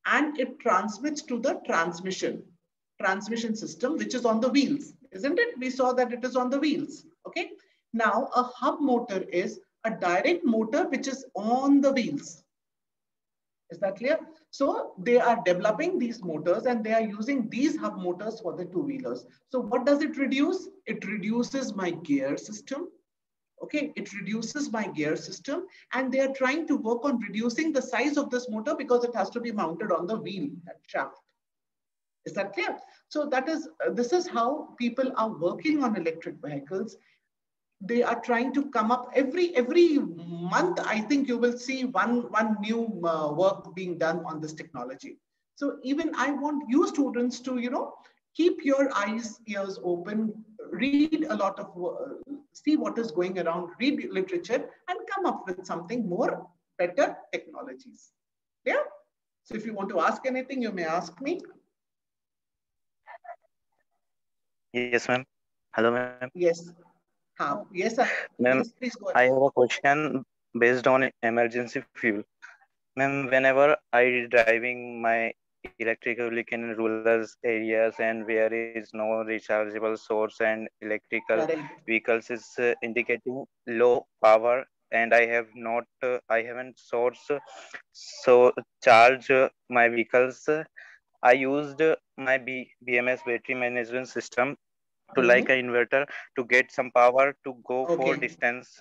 and it transmits to the transmission system, which is on the wheels, isn't it? We saw that it is on the wheels, okay? Now, a hub motor is a direct motor which is on the wheels. Is that clear? So they are developing these motors and they are using these hub motors for the two-wheelers. So what does it reduce? It reduces my gear system. Okay, it reduces my gear system, and they are trying to work on reducing the size of this motor because it has to be mounted on the wheel shaft. Is that clear? So that is, this is how people are working on electric vehicles. They are trying to come up every month. I think you will see one new work being done on this technology. So even I want you students to, you know, keep your eyes, ears open, read a lot of, see what is going around, read literature, and come up with something more better technologies. Yeah. So if you want to ask anything, you may ask me. Yes, ma'am. Hello, ma'am. Yes. Yes, sir. Ma'am, Yes, please go ahead. I have a question based on emergency fuel. Ma'am, whenever I driving my electrical vehicle in rural areas and where is no rechargeable source and electrical vehicles is indicating low power, and I have not, I haven't source so charge my vehicles. I used my BMS battery management system to like an inverter to get some power to go for distance.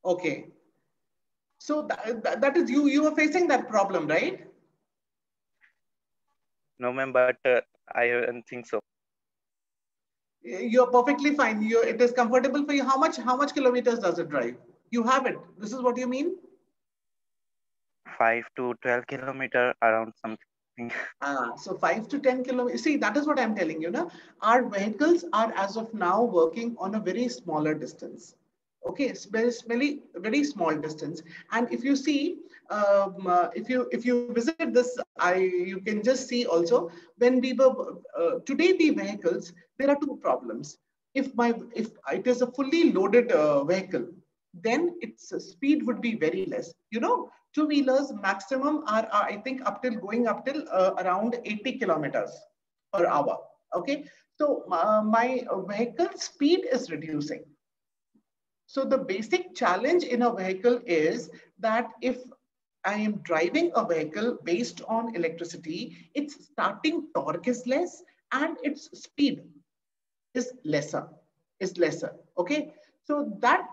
Okay. So that is you are facing that problem, right? No, ma'am, but I don't think so. You're perfectly fine. It is comfortable for you. How much kilometers does it drive? You have it. This is what you mean? 5 to 12 kilometer around something. So 5 to 10 kilometers. See, that is what I'm telling you. Now, our vehicles are as of now working on a very smaller distance. Okay, it's very small distance. And if you see, if you visit this, you can just see also when we were today the vehicles. There are two problems. If it is a fully loaded vehicle, then its speed would be very less. You know, two-wheelers maximum are I think going up till around 80 kilometers per hour. Okay, so my vehicle speed is reducing. So the basic challenge in a vehicle is that if I am driving a vehicle based on electricity, its starting torque is less and its speed is lesser. Okay, so that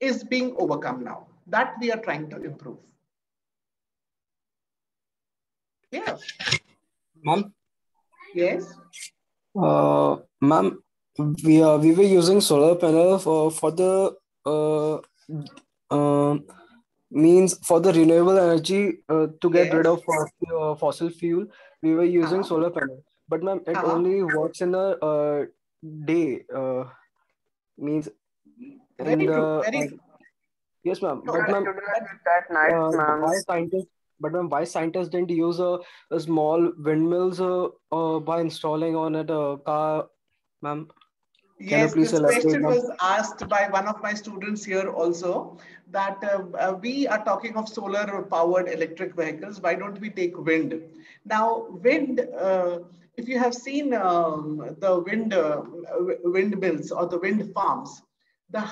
is being overcome now. That we are trying to improve. Yeah. Ma'am? Yes. Ma'am, we were using solar panel for the means for the renewable energy to get rid of fossil fuel. We were using solar panel, but ma'am, it only works in a day. Means very true. Very true. Yes, ma'am. No, but ma'am, that night, ma'am. Why scientists didn't use a small windmills by installing on it a car, ma'am? Yes, this question was asked by one of my students here also, that we are talking of solar powered electric vehicles. Why don't we take wind? Now, wind, if you have seen the windmills or the wind farms, the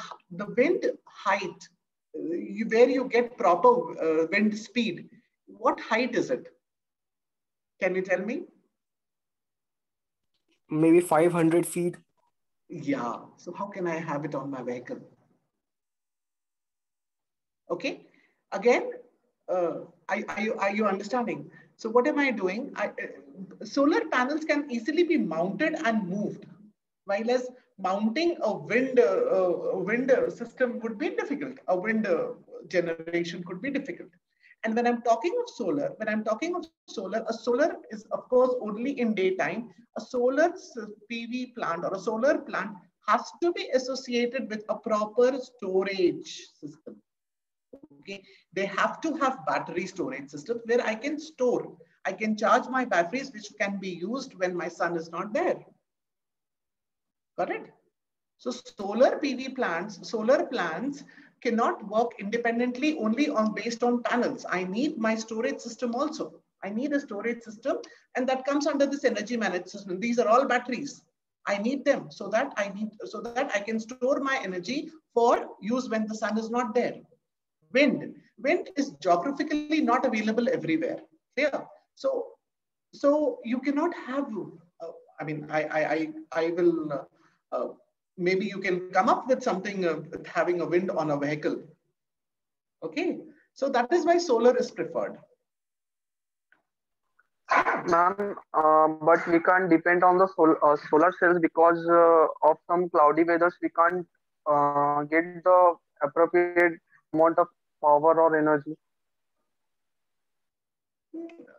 wind height, where you get proper wind speed, what height is it? Can you tell me? Maybe 500 feet. Yeah. So how can I have it on my vehicle? Okay. Again, are you understanding? So what am I doing? Solar panels can easily be mounted and moved, while as mounting a wind system would be difficult. A wind generation could be difficult. And when I'm talking of solar, a solar is of course only in daytime. A solar PV plant or a solar plant has to be associated with a proper storage system. Okay, they have to have battery storage systems where I can store, I can charge my batteries, which can be used when my son is not there. Correct? So solar plants cannot work independently only based on panels. I need my storage system also. I need a storage system, and that comes under this energy management system. These are all batteries. I need them so that I can store my energy for use when the sun is not there. Wind is geographically not available everywhere. Clear? So you cannot have. I mean, I will. Maybe you can come up with something with having a wind on a vehicle. Okay, so that is why solar is preferred. Ma'am, but we can't depend on the solar cells because of some cloudy weathers. We can't get the appropriate amount of power or energy.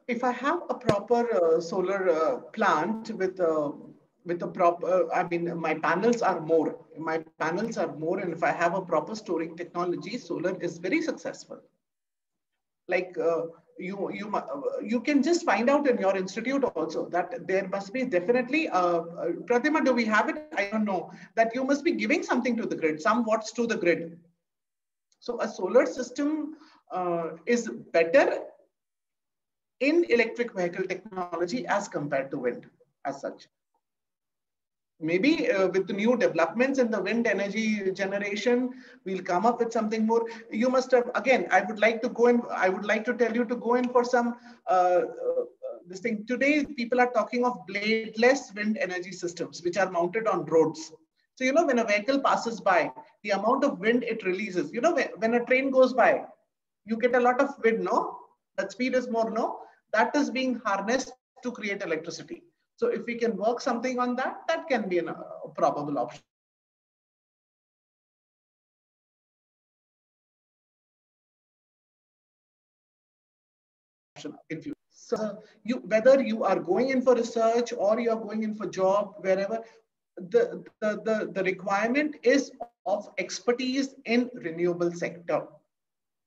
If I have a proper solar plant with a proper, I mean, my panels are more. My panels are more, and if I have a proper storing technology, solar is very successful. Like you can just find out in your institute also that there must be definitely Pratima, do we have it? I don't know, that you must be giving something to the grid, some watts to the grid. So a solar system is better in electric vehicle technology as compared to wind as such. Maybe with the new developments in the wind energy generation, we'll come up with something more. You must have, again, I would like to tell you to go in for some, this thing. Today, people are talking of bladeless wind energy systems, which are mounted on roads. So, you know, when a vehicle passes by, the amount of wind it releases, you know, when a train goes by, you get a lot of wind, no? That speed is more, no? That is being harnessed to create electricity. So if we can work something on that, that can be a probable option. So whether you are going in for research or you are going in for job, wherever, the requirement is of expertise in renewable sector.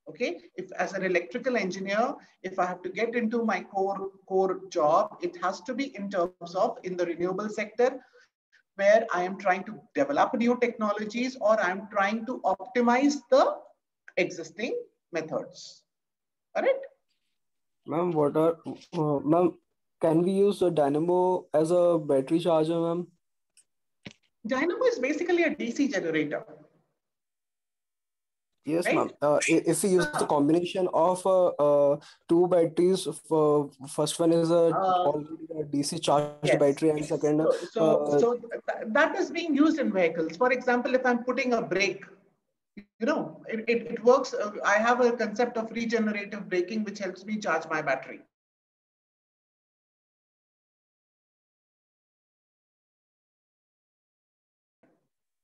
Okay, if as an electrical engineer, if I have to get into my core job, it has to be in terms of in the renewable sector, where I am trying to develop new technologies or I'm trying to optimize the existing methods. Correct? Ma'am, ma'am, can we use a dynamo as a battery charger, ma'am? Dynamo is basically a DC generator. Yes, right? ma'am. If we use the combination of two batteries, first one is already a DC charged yes. battery, and second. So that is being used in vehicles. For example, if I'm putting a brake, you know, it works. I have a concept of regenerative braking, which helps me charge my battery.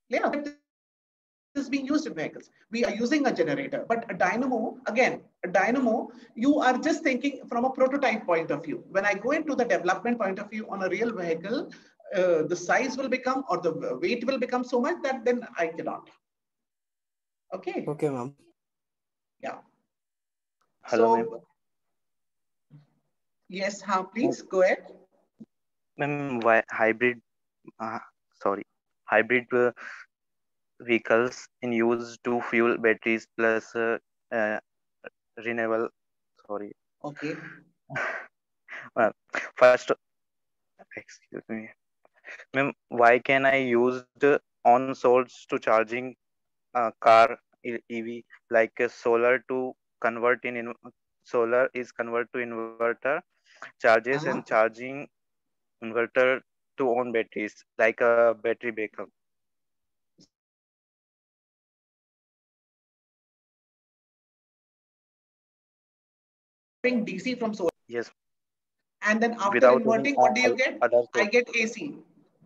Yeah, it is being used in vehicles. We are using a generator, but a dynamo, again, a dynamo, you are just thinking from a prototype point of view. When I go into the development point of view on a real vehicle, the size will become, or the weight will become so much that then I cannot. Okay. Okay, ma'am. Yeah. Hello, ma'am. Yes, please go ahead. Ma'am, why hybrid vehicles in use to fuel batteries plus renewable. Sorry. Okay. First, excuse me, ma'am. Why can I use the on source to charging car EV like solar to convert in solar is convert to inverter charges and charging inverter to own batteries like a battery backup. DC from solar. Yes. And then after without inverting, what do you get? I get AC.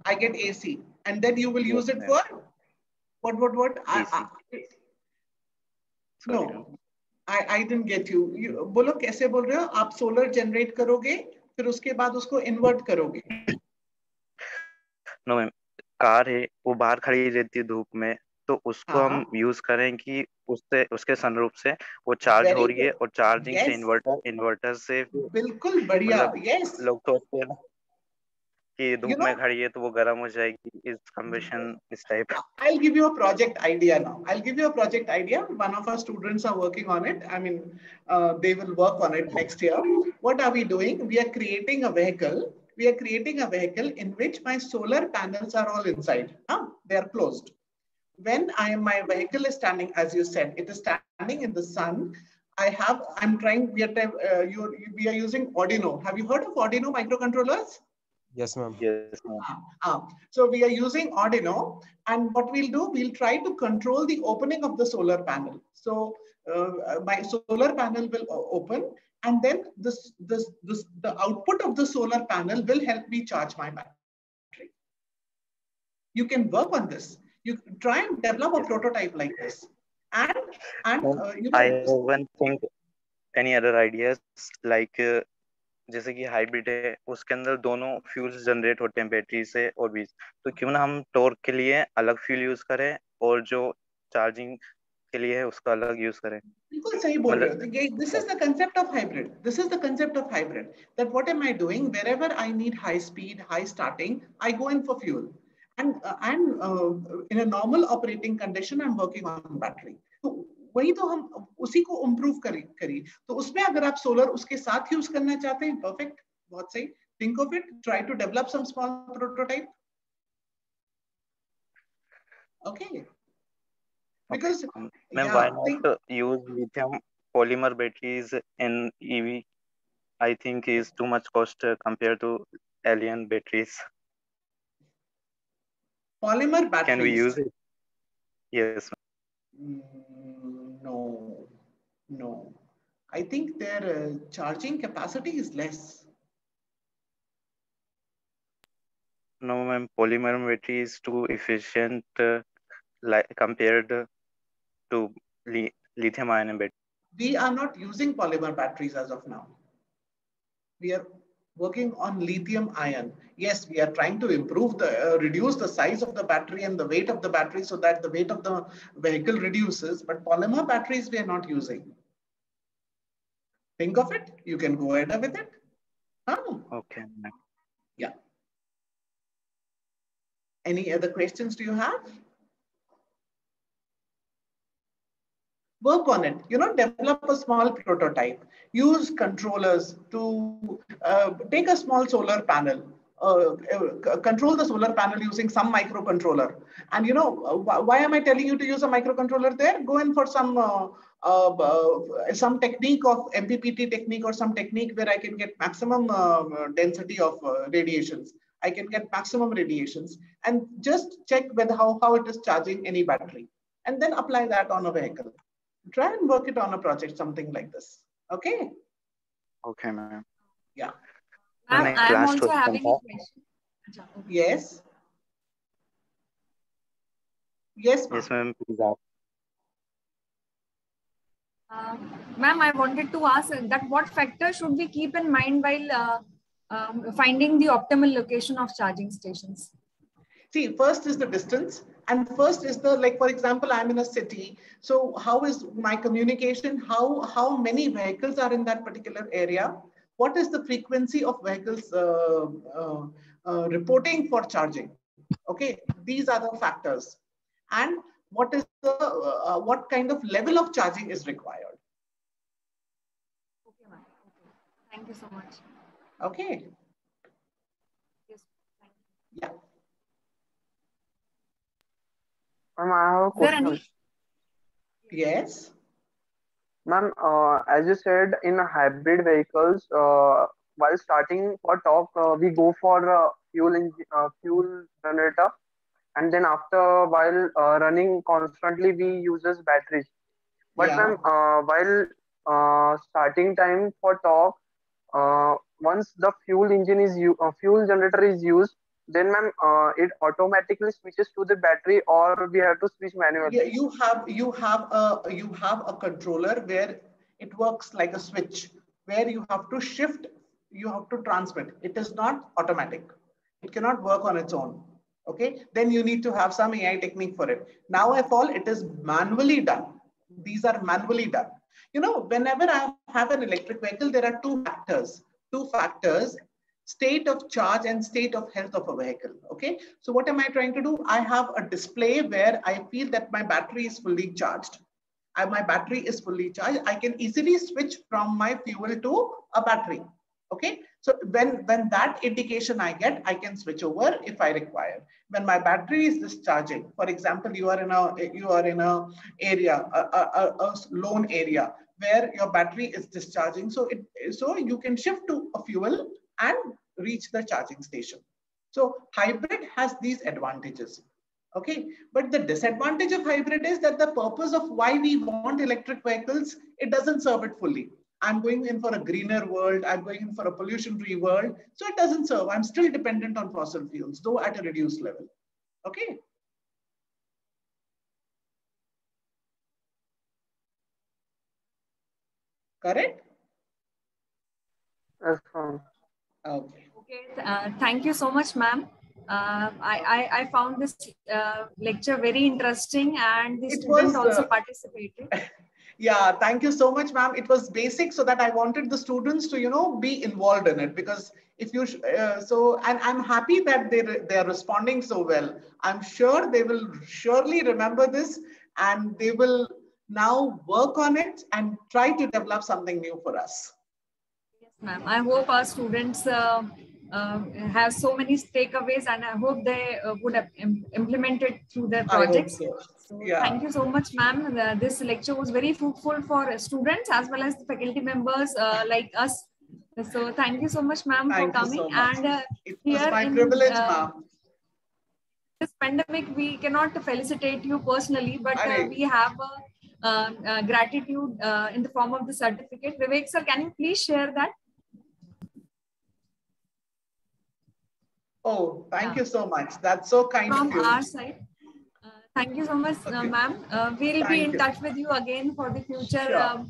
I get AC. And then you will use it for what? DC. No, I didn't get you. बोलो कैसे बोल रहे हो? आप solar generate करोगे, फिर उसके बाद उसको invert करोगे. No मैम, कार है वो बाहर खड़ी रहती है धूप में, तो उसको हम यूज करें कि उससे उसके सनरूफ से वो चार्ज हो Very रही है good. और चार्जिंग से Yes. इन्वर्टर से बिल्कुल बढ़िया. मतलब Yes. लोग सोचते हैं ना कि You धूप में know, खड़ी है तो वो गर्म हो जाएगी, इस कन्वेंशन इस type. I'll give you a project idea now. I'll give you a project idea. One of our students are working on it. I mean, they will work on it next year. What are we doing? We are creating a vehicle. We are creating a vehicle in which my solar panels are all inside. They are closed. When my vehicle is standing, as you said, it is standing in the sun. I'm trying, we are using Arduino. Have you heard of Arduino microcontrollers? Yes, ma'am. Yes, ma'am. So we are using Arduino, and what we'll do, we'll try to control the opening of the solar panel. So my solar panel will open, and then the output of the solar panel will help me charge my battery. You can work on this. You try and develop a prototype like this. And you know, I haven't think any other ideas like जैसे कि hybrid है, उसके अंदर दोनों fuels generate होते हैं battery से और बीज, तो क्यों ना हम टॉर्क के लिए अलग फ्यूल यूज करें और जो चार्जिंग के लिए है उसका अलग यूज करें। बिल्कुल सही बोल रहे हो. This is the concept of hybrid. This is the concept of hybrid. That what am I doing? Wherever I need high speed, high starting, I go in for fuel. And in a normal operating condition, I'm working on battery. तो वही तो हम उसी को improve करी. तो उसमें अगर आप सोलर उसके साथ यूज करना चाहते हैं, परफेक्ट, बहुत सही. Think of it. Try to develop some small prototype. Okay. Because Ma'am, why not use lithium polymer batteries in EV? I think is too much cost compared to alien batteries. Polymer batteries. Can we use it? Yes. No. I think their charging capacity is less. No, ma'am. Polymer battery is too efficient like compared to lithium-ion battery. We are not using polymer batteries as of now. We are working on lithium ion. Yes, we are trying to improve reduce the size of the battery and the weight of the battery so that the weight of the vehicle reduces, but polymer batteries we are not using. Think of it. You can go ahead with it. Okay. Yeah. Any other questions do you have? Work on it, develop a small prototype, use controllers to take a small solar panel, control the solar panel using some microcontroller. And why am I telling you to use a microcontroller there? Go in for some technique of MPPT technique or some technique where I can get maximum density of radiations. I can get maximum radiations and just check whether how it is charging any battery, and then apply that on a vehicle. Try and work it on a project, something like this. Okay? Okay, ma'am. Yeah. Ma'am, I'm also having a question. Yes. Yes, ma'am. Yes, ma'am. Please ask. Ma'am, I wanted to ask that what factors should we keep in mind while finding the optimal location of charging stations? See, first is the distance, and first is the, like, for example, I'm in a city. So how is my communication? How many vehicles are in that particular area? What is the frequency of vehicles reporting for charging? Okay, these are the factors. And what is the what kind of level of charging is required? Okay, ma'am. Okay. Thank you so much. Okay. Yes. Thank you. Yeah. Ma'am, I have a question. Yes. Ma'am, as you said, in hybrid vehicles, while starting for talk, we go for fuel generator, and then after while running constantly, we uses batteries. But Yeah. ma'am, while starting time for talk, once the fuel generator is used, then ma'am, it automatically switches to the battery, or we have to switch manually. Yeah, you have a controller where it works like a switch, where you have to shift, you have to transmit. It is not automatic. It cannot work on its own. Okay, then you need to have some AI technique for it. Now of all, it is manually done. These are manually done. You know, whenever I have an electric vehicle, there are two factors, state of charge and state of health of a vehicle. Okay, so what am I trying to do? I have a display where I feel that my battery is fully charged. My battery is fully charged. I can easily switch from my fuel to a battery. Okay, so when that indication I get, I can switch over if I require. When my battery is discharging, for example, you are in a area, a lone area where your battery is discharging, so you can shift to a fuel and reach the charging station. So hybrid has these advantages. Okay, but the disadvantage of hybrid is that the purpose of why we want electric vehicles, it doesn't serve it fully. I'm going in for a greener world, I'm going in for a pollution-free world, so it doesn't serve. I'm still dependent on fossil fuels, though at a reduced level. Okay. Correct? Yes, Okay. Okay, thank you so much, ma'am. I found this lecture very interesting, and the student also participated. Yeah, thank you so much, ma'am. It was basic so that I wanted the students to, you know, be involved in it, because if you, and I'm happy that they are responding so well. I'm sure they will surely remember this, and they will now work on it and try to develop something new for us. Yes, ma'am. I hope our students have so many takeaways, and I hope they would have implemented through their projects. I hope so. So Yeah. thank you so much, ma'am. This lecture was very fruitful for students as well as the faculty members like us. So thank you so much, ma'am, for coming. So much. And it was my privilege, ma'am. This pandemic, we cannot felicitate you personally, but we have gratitude in the form of the certificate. Vivek sir, can you please share that? Oh, thank you so much. That's so kind of you. From our side. Thank you so much, ma'am. We'll be in touch with you again for the future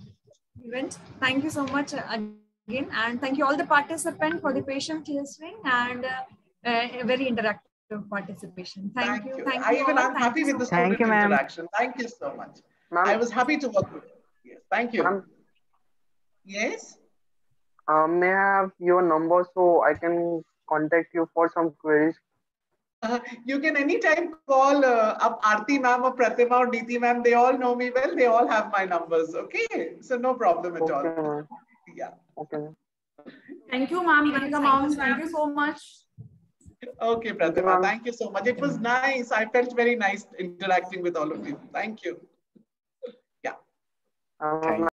events. Thank you so much again. And thank you all the participants for the patient listening and a very interactive participation. Thank you. Thank you. I'm happy with the student interaction. Thank you so much. I was happy to work with you. Yes, thank you. Yes? May I have your number so I can contact you for some queries? You can anytime call up Aarti ma'am or Pratima or Neeti ma'am. They all know me well. They all have my numbers. Okay, so no problem at all. Yeah. Okay. Thank you, ma'am. Welcome, ma'am. Thank you so much. Okay, Pratima. Thank you so much. It was nice. I felt very nice interacting with all of you. Thank you. Yeah.